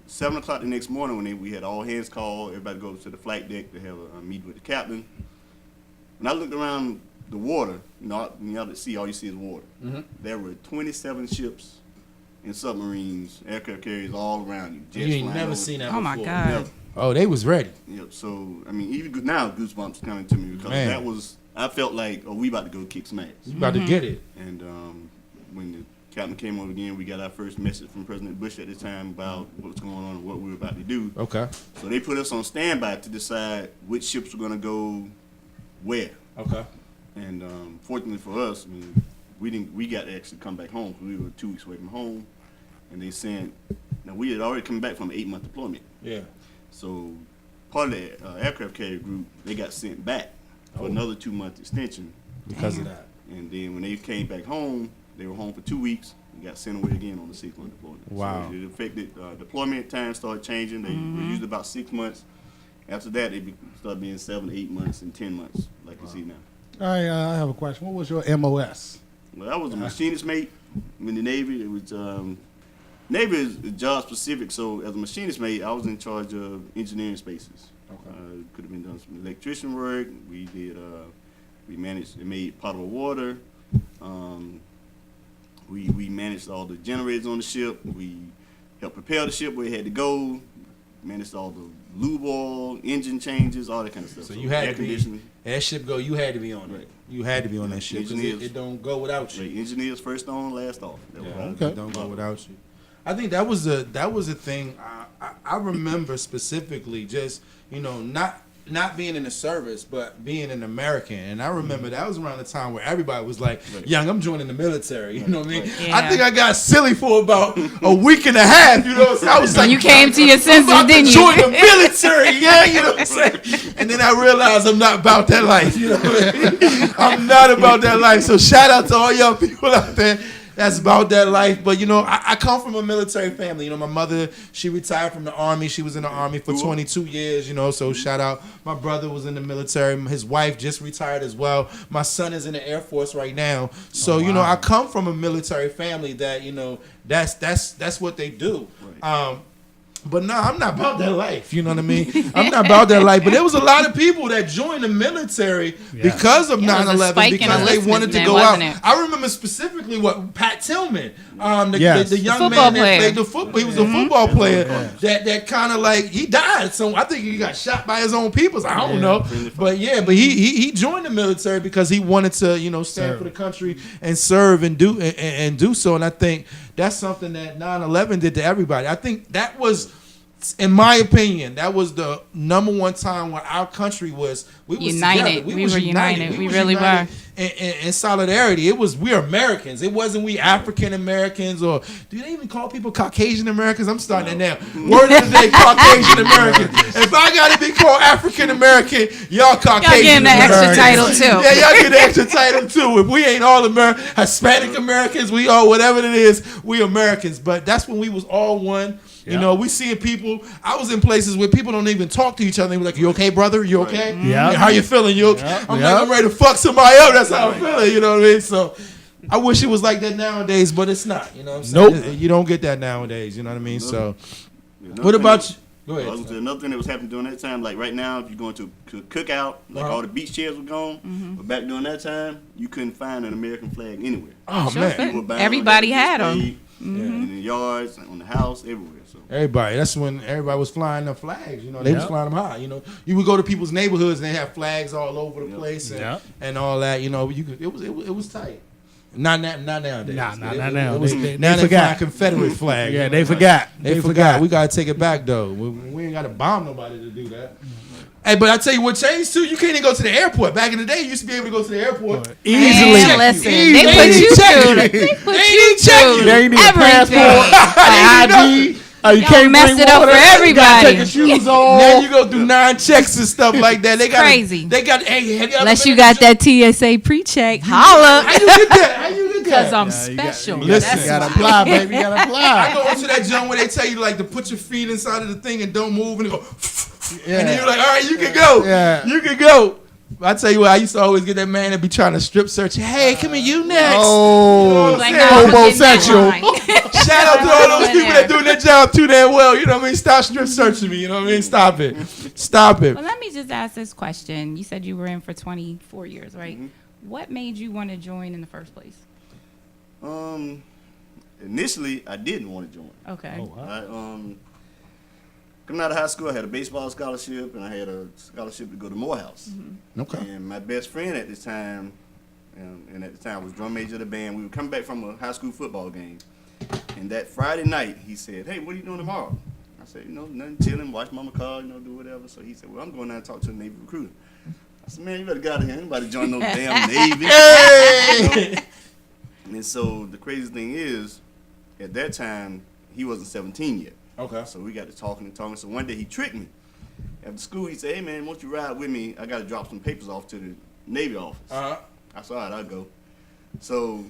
7 o'clock the next morning, when we had all hands called, everybody goes to the flight deck to have a meeting with the captain. When I looked around the water, out at sea, all you see is water. There were 27 ships and submarines, aircraft carriers all around you. Jets You ain't flying never over. seen that Oh my before. God. Never. Oh, they was ready. Yep. So I mean, even now, goosebumps coming to me because Man. that was. I felt like, we about to go kick some ass. You about to get it. And when the captain came over again, we got our first message from President Bush at the time about what was going on and what we were about to do. Okay. So they put us on standby to decide which ships were going to go where. Okay. And fortunately for us, I mean, we got to actually come back home because we were 2 weeks away from home. And they sent. Now we had already come back from an 8-month deployment. Yeah. So part of the aircraft carrier group, they got sent back for another 2-month extension. Because of that. And then when they came back home, they were home for 2 weeks and got sent away again on the 6-month deployment. Wow. So it affected deployment time started changing. They were usually about 6 months. After that, they started being 7, 8 months, and 10 months, like you see now. All right, I have a question. What was your MOS? Well, I was a machinist mate in the Navy. It was Navy is job specific, so as a machinist mate, I was in charge of engineering spaces. Could have been done some electrician work. We did. We managed and made potable water. We managed all the generators on the ship. We helped prepare the ship where it had to go. Managed all the lube oil, engine changes, all that kind of stuff. So you had air to be, conditioning. that ship go, you had to be on it. Right. You had to be on that ship because Engineers. it don't go without you. Right, engineers first on, last off. That was our It don't go without you. I think that was a thing I remember specifically, just not being in the service, but being an American. And I remember that was around the time where everybody was like, "Young, I'm joining the military." You know what I mean? Yeah. I think I got silly for about a week and a half. You know, so I was like, When you came to your I'm senses, about didn't to you? join the military, yeah, you know what I'm saying? And then I realized I'm not about that life, you know what I mean? I'm not about that life. So shout out to all young people out there that's about that life. But, I come from a military family. My mother, she retired from the Army. She was in the Army for 22 years, so shout out. My brother was in the military. His wife just retired as well. My son is in the Air Force right now. So, I come from a military family that, that's what they do. Right. But no, I'm not about that life. You know what I mean? I'm not about that life. But there was a lot of people that joined the military because of Yeah, it was a 9/11 spike in because they enlistment wanted to then, go out. wasn't it? I remember specifically what Pat Tillman, Yes. the young football man that player. played the football. He was a football player that kind of like he died. So I think he got shot by his own peoples. I don't know, but he joined the military because he wanted to stand for the country and serve and do so. And I think that's something that 9/11 did to everybody. I think that was, in my opinion, that was the number one time when our country was United. together. We was were united. We was really united in solidarity. It was we're Americans. It wasn't we African Americans, or do they even call people Caucasian Americans? I'm starting that now. Word of the day, Caucasian Americans. If I gotta be called African American, y'all Caucasian getting the extra Americans. title, too. Yeah, y'all get the extra title too. If we ain't all Hispanic Americans, we all whatever it is, we Americans. But that's when we was all one. You know, we seeing people. I was in places where people don't even talk to each other. They were like, "You okay, brother? You okay? Yeah. How you feeling? You okay?" I'm like, I'm ready to fuck somebody up. That's how I'm feeling. You know what I mean? So, I wish it was like that nowadays, but it's not. You know what I'm saying? You don't get that nowadays. You know what I mean? So, what about you? Go ahead. Another thing that was happening during that time, like right now, if you're going to cookout, like all the beach chairs were gone. But back during that time, you couldn't find an American flag anywhere. Oh Sure man, couldn't. People were buying Everybody on had that 'em. display, in the yards, on the house, everywhere. So everybody. That's when everybody was flying the flags. You know, they was flying them high. You know, you would go to people's neighborhoods and they have flags all over the place and all that. You know, you could. It was tight. Not nowadays. Nah, not now. It was, They now they forgot. flying Confederate flag. Yeah, they forgot. They forgot. We gotta take it back though. We ain't gotta bomb nobody to do that. Hey, but I tell you what changed too. You can't even go to the airport. Back in the day, you used to be able to go to the airport Easily. Man, listen, Easily. they put They you check through. you. They put They you ain't check you. through They ain't need a everything. passport, ID. You Y'all can't messed bring it up water. for You gotta everybody. take your shoes off. Now you go through 9 checks and stuff like that. They got crazy. They got. Hey, have you ever Unless been you to got the- that TSA pre-check, How holla. you get that? How you get Because that? I'm You special. gotta, Listen. you gotta apply, baby. You gotta I apply. go into that joint where they tell you like to put your feet inside of the thing and don't move and they go, Yeah. and then you're like, all right, you can go. Yeah. You can go. I tell you what, I used to always get that man that be trying to strip search. Hey, come here, you next. Oh, Like, saying? nah, I'm getting homosexual. that line. Shout out to all those Over people there. that doing their job too damn well. You know what I mean? Stop strip searching me. You know what I mean? Stop it. Stop it. Well, let me just ask this question. You said you were in for 24 years, right? What made you want to join in the first place? initially, I didn't want to join. Okay. Coming out of high school, I had a baseball scholarship, and I had a scholarship to go to Morehouse. Okay. And my best friend at this time, and at the time was drum major of the band. We were coming back from a high school football game, and that Friday night, he said, "Hey, what are you doing tomorrow?" I said, nothing, chilling, watch mama car, do whatever. So he said, "Well, I'm going down and talk to the Navy recruiter." I said, "Man, you better get out of here. Anybody join no damn Navy." And so the crazy thing is, at that time, he wasn't 17 yet. Okay. So we got to talking and talking. So one day he tricked me. After school, he said, "Hey man, won't you ride with me? I got to drop some papers off to the Navy office." I said, "All right, I'll go." So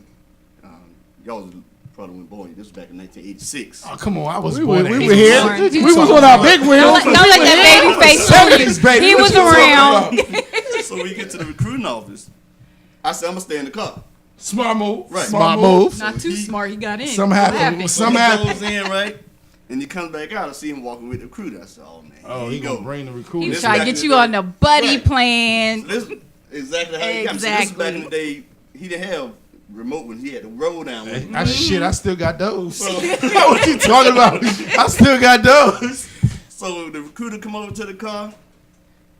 y'all was probably weren't born. This was back in 1986. Oh, come on. I was We born. were at here. 86. We was on our big wheels. Don't let that baby face fool you. 70s, baby. He What was you talking around. about? So we get to the recruiting office. I said, "I'm gonna stay in the car." Smart move. Right. Smart move. Not too smart. He got in. Some What happened. So Some he happened. goes in, right? And he comes back out. I see him walking with the recruiter. I said, "Oh man, Oh, here he you gonna go." bring the He recruiter. was This trying to back get in you the on day. the buddy Right. plan. This exactly how he got me. So this was back in the Exactly. day. He didn't have remote when he had to roll down with him. Shit, I still got those. What you talking about? I still got those. So the recruiter come over to the car.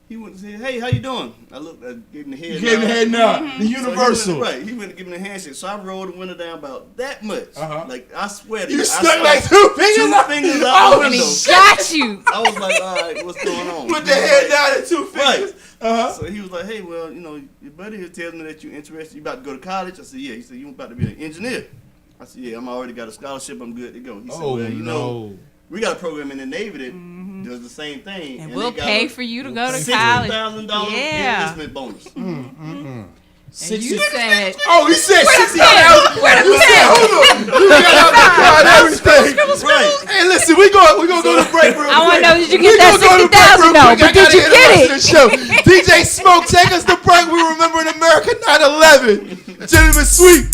He went and said, "Hey, how you doing?" I looked, I gave him the head. You gave me head nod. The So universal. he went to give me the handshake. So I rolled the window down about that much. Like I swear to You I stuck stuck like 2 fingers two out. fingers Oh, out the And he window. shot you. I was like, "All right, what's going on?" Put the head down at 2 fingers. Right. So he was like, "Hey, well, your buddy here tells me that you're interested. You about to go to college?" I said, "Yeah." He said, "You about to be an engineer?" I said, "Yeah, I'm already got a scholarship. I'm good to go." He said, Oh, "Well, no. we got a program in the Navy that does the same thing, And they we'll got pay a for you to go to college. $60,000 Yeah. enlistment bonus." And you said, Oh, he said Where the 60. pen? Where the You said, pen? hold on. You got out the car and everything. Right. Hey, listen, we gonna go to break real quick. I want to know, did you We get that gonna go to break 60,000 real though? quick. I But did gotta you hear the get rest it? of the show. DJ Smoke, take us to break. We remember in America 9/11. Gentlemen, sweep.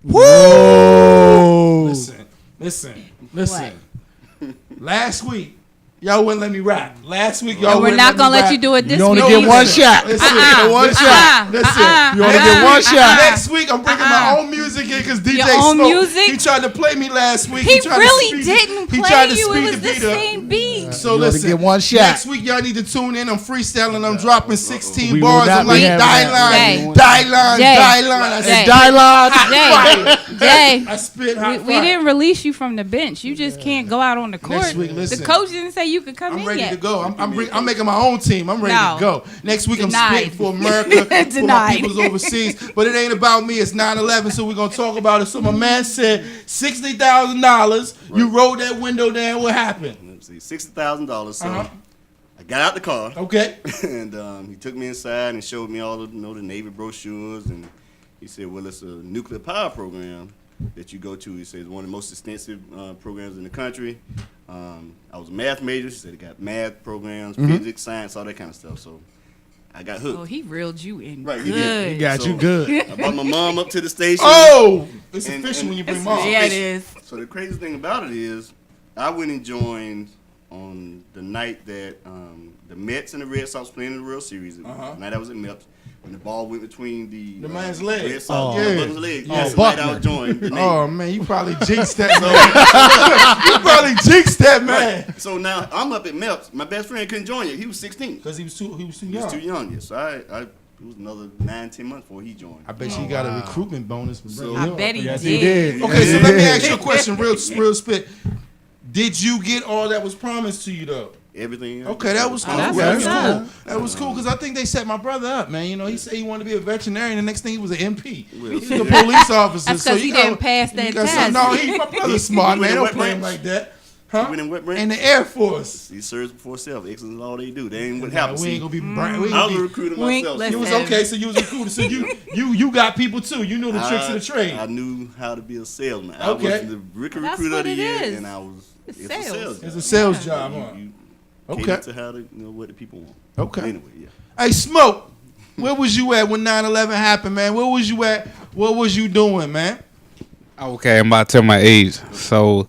Woo! Listen. Last week, y'all wouldn't let me rap. Last week, y'all And we're wouldn't not gonna me let rap. you do it this You week. only get one listen, shot. Listen, one shot. Listen, You only get one shot. Next week, I'm bringing my own music in because DJ Your own Smoke, music? he tried to play me last week. He tried to really speed- didn't he play tried to you. speed It was the beat up. same beat. So You only listen, get one shot. next week y'all need to tune in. I'm freestyling. I'm dropping 16 We will bars. not I'm like be having die that. line, Jay. die line, Jay. die line. I Jay. spit Dialogue. fire. Jay, I spit hot we fire. didn't release you from the bench. You just can't go out on the court. Next week, listen. The coach didn't say you could come I'm in ready yet. to go. I'm making my own team. I'm ready No. to go. Next week I'm Denied. spitting for America, for my Denied. peoples overseas. But it ain't about me. It's 9/11, so we're gonna talk about it. So my man said $60,000. You rolled that window down. What happened? Let's see, $60,000. So Uh-huh. I got out the car. Okay. And he took me inside and showed me all the, the Navy brochures, and he said, "Well, it's a nuclear power program that you go to." He said it's one of the most extensive programs in the country. I was a math major. He said it got math programs, physics, science, all that kind of stuff. So I got hooked. Oh, he reeled you in Right, he did. good. He got So, you good. I brought my mom up to the station. Oh, it's And- official and- when you bring and- mom. Yeah, it is. So the crazy thing about it is, I went and joined on the night that the Mets and the Red Sox playing in the World Series. Uh-huh. The night I was at Mets, when the ball went between the man's leg. Red Sox, Oh. Buckner's leg. Oh, That's the night I Buckner. was joined. The Navy. Oh man, you probably jinxed that man. You probably jinxed that man. So now I'm up at Mets. My best friend couldn't join yet. He was 16. Because he was too He young. was too young yet. So it was another 9-10 months before he joined. I bet you got a recruitment bonus for bringing I him. bet he Yes, did. he did. Okay, so let me ask you a question, real spit. Did you get all that was promised to you though? Everything. Okay, that was cool. that's That what's was up. cool. That was cool because I think they set my brother up, man. You know, he said he wanted to be a veterinarian. The next thing he was an MP. Well, He's a police officer. That's so 'cause you he gotta- didn't pass you that gotta say, test. No, my brother's smart, He man. went Don't in play him what like that. He Huh? went in what branch? In the Air Force. He serves before self. Excellence is all they do. They ain't what Nah, happens. we ain't gonna be bright. We ain't I was a gonna be. recruiter Wink, myself. You was listen. okay, so you was a recruiter. So you got people too. You knew the tricks of the trade. I knew how to be a salesman. Okay. I was the recruiter That's of the what it year, is. and I was It's a sales. sales. It's job. a sales job, huh? You Okay. cater to how to what the people want. Okay. Anyway, yeah. Hey, Smoke, where was you at when 9/11 happened, man? Where was you at? What was you doing, man? Okay, I'm about to tell my age. So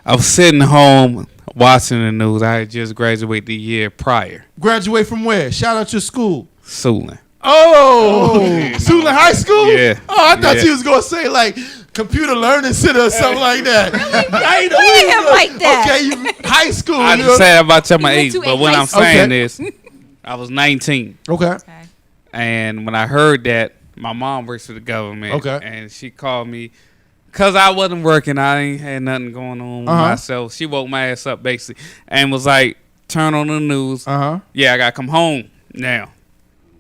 I was sitting home watching the news. I had just graduated the year prior. Graduate from where? Shout out your school. Suling. Oh, Sula High School? Yeah. Oh, I thought Yeah. you was gonna say like computer learning center or something like that. I ain't know Play you him was- like that. Okay, you high school. I you know? just said I'm about to tell my You went age, to but a what high I'm school. saying Okay. is I was 19. Okay. Okay. And when I heard that, my mom works for the government. Okay. And she called me because I wasn't working. I ain't had nothing going on with Uh-huh. myself. She woke my ass up basically and was like, turn on the news. Uh-huh. Yeah, I got to come home now.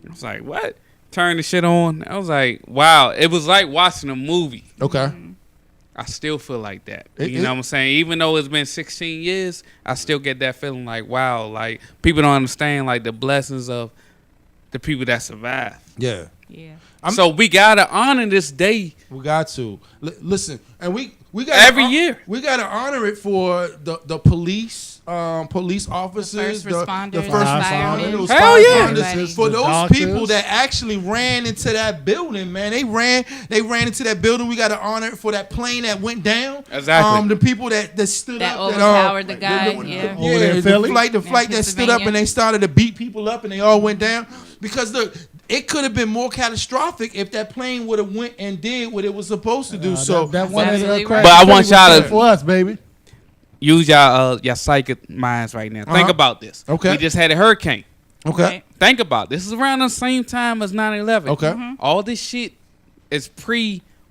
I was like, what? Turn the shit on. I was like, wow. It was like watching a movie. Okay. I still feel like that. It- You know what I'm saying? Even though it's been 16 years, I still get that feeling like, wow, like people don't understand like the blessings of the people that survive. Yeah. Yeah. So we gotta honor this day. We got to listen, and we got Every year. We got to honor it for the police, police officers, first responders, the first firemen. responders, those Hell yeah. Everybody. for The those doctors. people that actually ran into that building, man. They ran into that building. We got to honor it for that plane that went down. Exactly. The people that stood That up, overpowered the guy, yeah. Over there yeah, in Philly? the flight that stood up Pennsylvania. and they started to beat people up and they all went down because it could have been more catastrophic if that plane would have went and did what it was supposed to do. So that one that absolutely crashed right. But I in want Philly was y'all to- set for us, baby. Use your psychic minds right now. Think about this. Okay. We just had a hurricane. okay, Right. Think about it. This is around the same time as 9/11. okay, All this shit is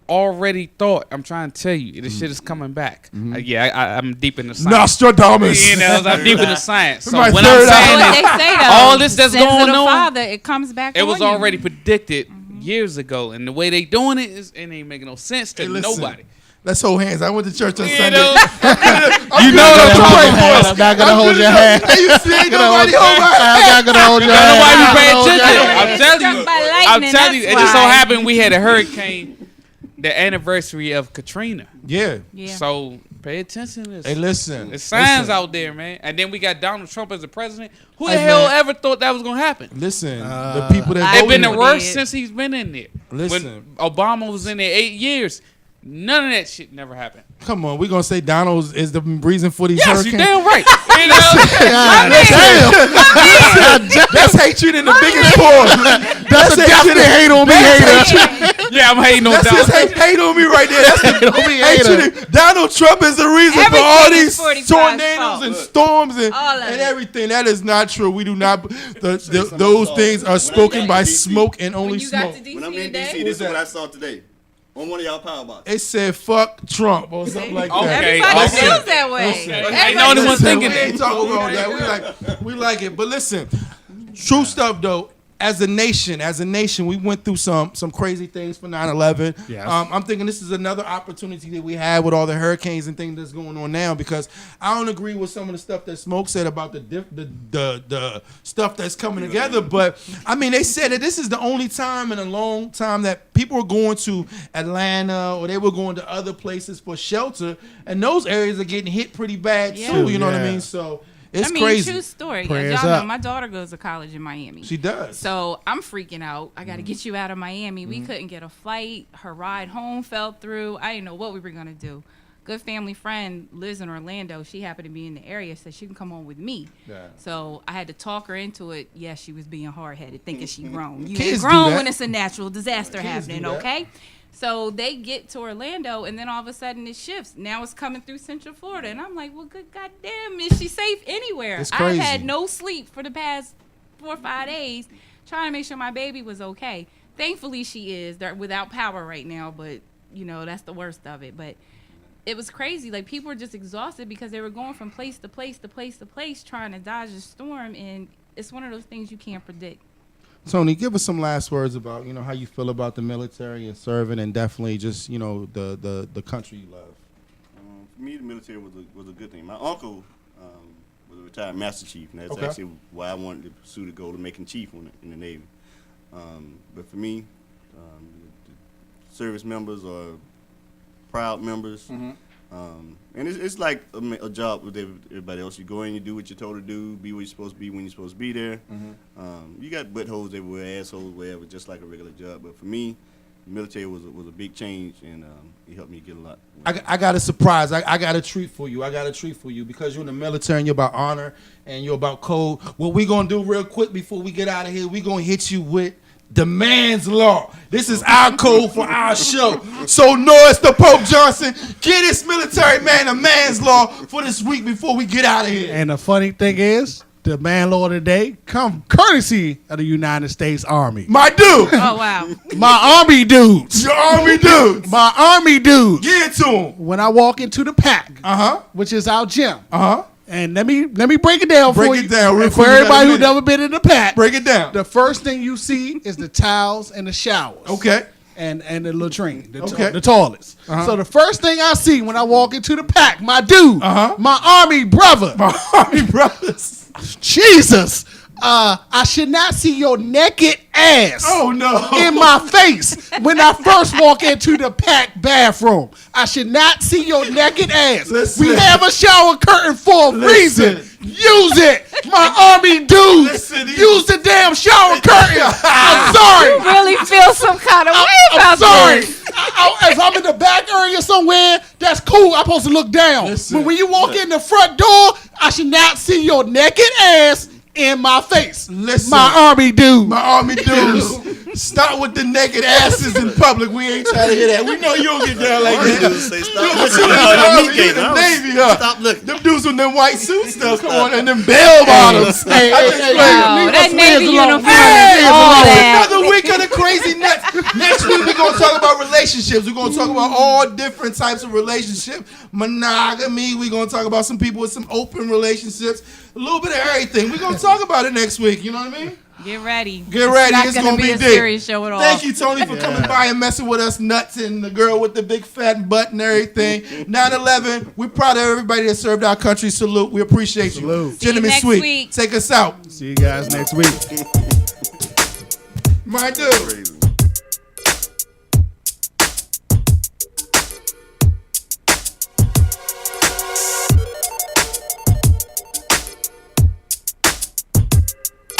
already thought. I'm trying to tell you, this shit is coming back. I'm deep in the science. Nostradamus. You know, I'm deep in the science. So My when third I'm eye. saying What that, they say though, all this that's sins of going the on, Father, it comes back. it was on you. already predicted years ago, and the way they doing it is it ain't making no sense to Hey, listen. nobody. Let's hold hands. I went to church on You Sunday. know? You know what I'm Hold pray your for hand. us. I'm not gonna hold your hand. Hey, you see, ain't nobody hold my hand. I'm not gonna hold your hand. Nobody be I'm paying not gonna hold your attention. hand. I'm telling Struck you. by I'm lightning, telling you. It that's just so why. happened we had a hurricane, the anniversary of Katrina. Yeah. Yeah. So pay attention to this. Hey, listen. There's signs Listen. out there, man. And then we got Donald Trump as the president. Who the Hey, hell man. ever thought that was gonna happen? Listen, the people that I It's voted been the People worst did. since he's been in there. Listen. When Obama was in there 8 years, None of that shit never happened. Come on, we gonna say Donald is the reason for these Yes, hurricanes? you damn right. You know? That's hatred in the biggest form. That's a definite hate on me hater. Yeah, I'm hating on That's Donald. just hate on me right there. That's the hatred. Donald Trump is the reason for all Everything these is 45's tornadoes fault. and storms and All of it. everything. That is not true. We do not. Those things are spoken by smoke and only When you got smoke. to When I'm DC in today, DC, this is what I saw today on one of y'all power boxes. It said "fuck Trump" or something like that. Okay, everybody okay. feels that way. I ain't Everybody the only one feels thinking We that ain't talking about that. We like it. But listen, true stuff though. As a nation, we went through some crazy things for 9/11. Yes. I'm thinking this is another opportunity that we have with all the hurricanes and things that's going on now, because I don't agree with some of the stuff that Smoke said about the stuff that's coming together. But I mean, they said that this is the only time in a long time that people are going to Atlanta or they were going to other places for shelter, and those areas are getting hit pretty bad Yeah. too. You know what I Yeah. mean? So it's I mean, crazy. true story. Prayers As y'all up. know, my daughter goes to college in Miami. She does. So I'm freaking out. I got to get you out of Miami. We couldn't get a flight. Her ride home fell through. I didn't know what we were going to do. Good family friend lives in Orlando. She happened to be in the area, said she can come home with me. So I had to talk her into it. Yes, she was being hard-headed, thinking she grown. You Kids ain't do grown that. when it's a natural disaster Kids do happening, that. okay? So they get to Orlando, and then all of a sudden it shifts. Now it's coming through Central Florida, and I'm like, well, good goddamn, is she safe anywhere? It's I crazy. had no sleep for the past 4 or 5 days trying to make sure my baby was okay. Thankfully, she is. They're without power right now, but, you know, that's the worst of it. But it was crazy. Like, people were just exhausted because they were going from place to place to place to place trying to dodge a storm, and it's one of those things you can't predict. Tony, give us some last words about, you know, how you feel about the military and serving, and definitely just, you know, the country you love. For me, the military was a good thing. My uncle was a retired Master Chief, and that's Okay. actually why I wanted to pursue the goal of making Chief in the Navy. But for me, the service members are proud members. And it's like a job with everybody else. You go in, you do what you're told to do, be where you're supposed to be when you're supposed to be there. You got buttholes everywhere, assholes, whatever, just like a regular job. But for me, the military was a big change, and it helped me get a lot. I got a surprise. I got a treat for you. I got a treat for you because you're in the military and you're about honor and you're about code. What we gonna do real quick before we get out of here, we gonna hit you with the man's law. This is our code for our show. So Norris the Pope Johnson, get this military man a man's law for this week before we get out of here. And the funny thing is, the man law today come courtesy of the United States Army. My dude, Oh, wow. My Army dudes. your army dudes, My Army dudes. get to him. When I walk into the pack, Uh-huh, which is our gym, uh-huh. and let me break it down Break for it you. down real And quick, for we got a everybody who's minute. never been in the pack, Break it down. the first thing you see is the towels and the showers. Okay. And the latrine, Okay. the toilets. Uh-huh. So the first thing I see when I walk into the pack, my dude, Uh-huh. my Army brother, My army brothers. Jesus, I should not see your naked ass. Oh no. In my face when I first walk into the packed bathroom. I should not see your naked ass. Listen. We have a shower curtain for a Listen. reason. Use it. My Army dudes. Listen, Use the damn shower curtain. I'm sorry. Really feel some kind of way about I'm sorry. this. If I'm in the back area somewhere, that's cool. I'm supposed to look down. Listen. But when you walk in the front door, I should not see your naked ass in my face. Listen. My Army dude. My army dudes, stop with the naked asses in public. We ain't trying to hear that. We know you don't get down like that. Say, You stop in looking. the Oh, Army, the you in the meat Navy, cake. huh? Stop looking. Them dudes with them white suits stuff, come on, and them bell bottoms. Hey, I just hey, played. hey, Wow, leave that us Navy hands alone. uniform, Hey, all hey, that. Another week of the crazy nuts. Next week we're gonna talk about relationships. We're gonna talk about all different types of relationships. Monogamy. We're gonna talk about some people with some open relationships. A little bit of everything. We're gonna talk about it next week. You know what I mean? Get ready. Get ready. It's It's not gonna going to be be a big. serious show at all. Thank you, Tony, for coming by and messing with us nuts and the girl with the big fat butt and everything. 9/11. We're proud of everybody that served our country. Salute. We appreciate you. Salute. See you Gentlemen next Sweet. week. Take us out. See you guys next week. My dude. Crazy.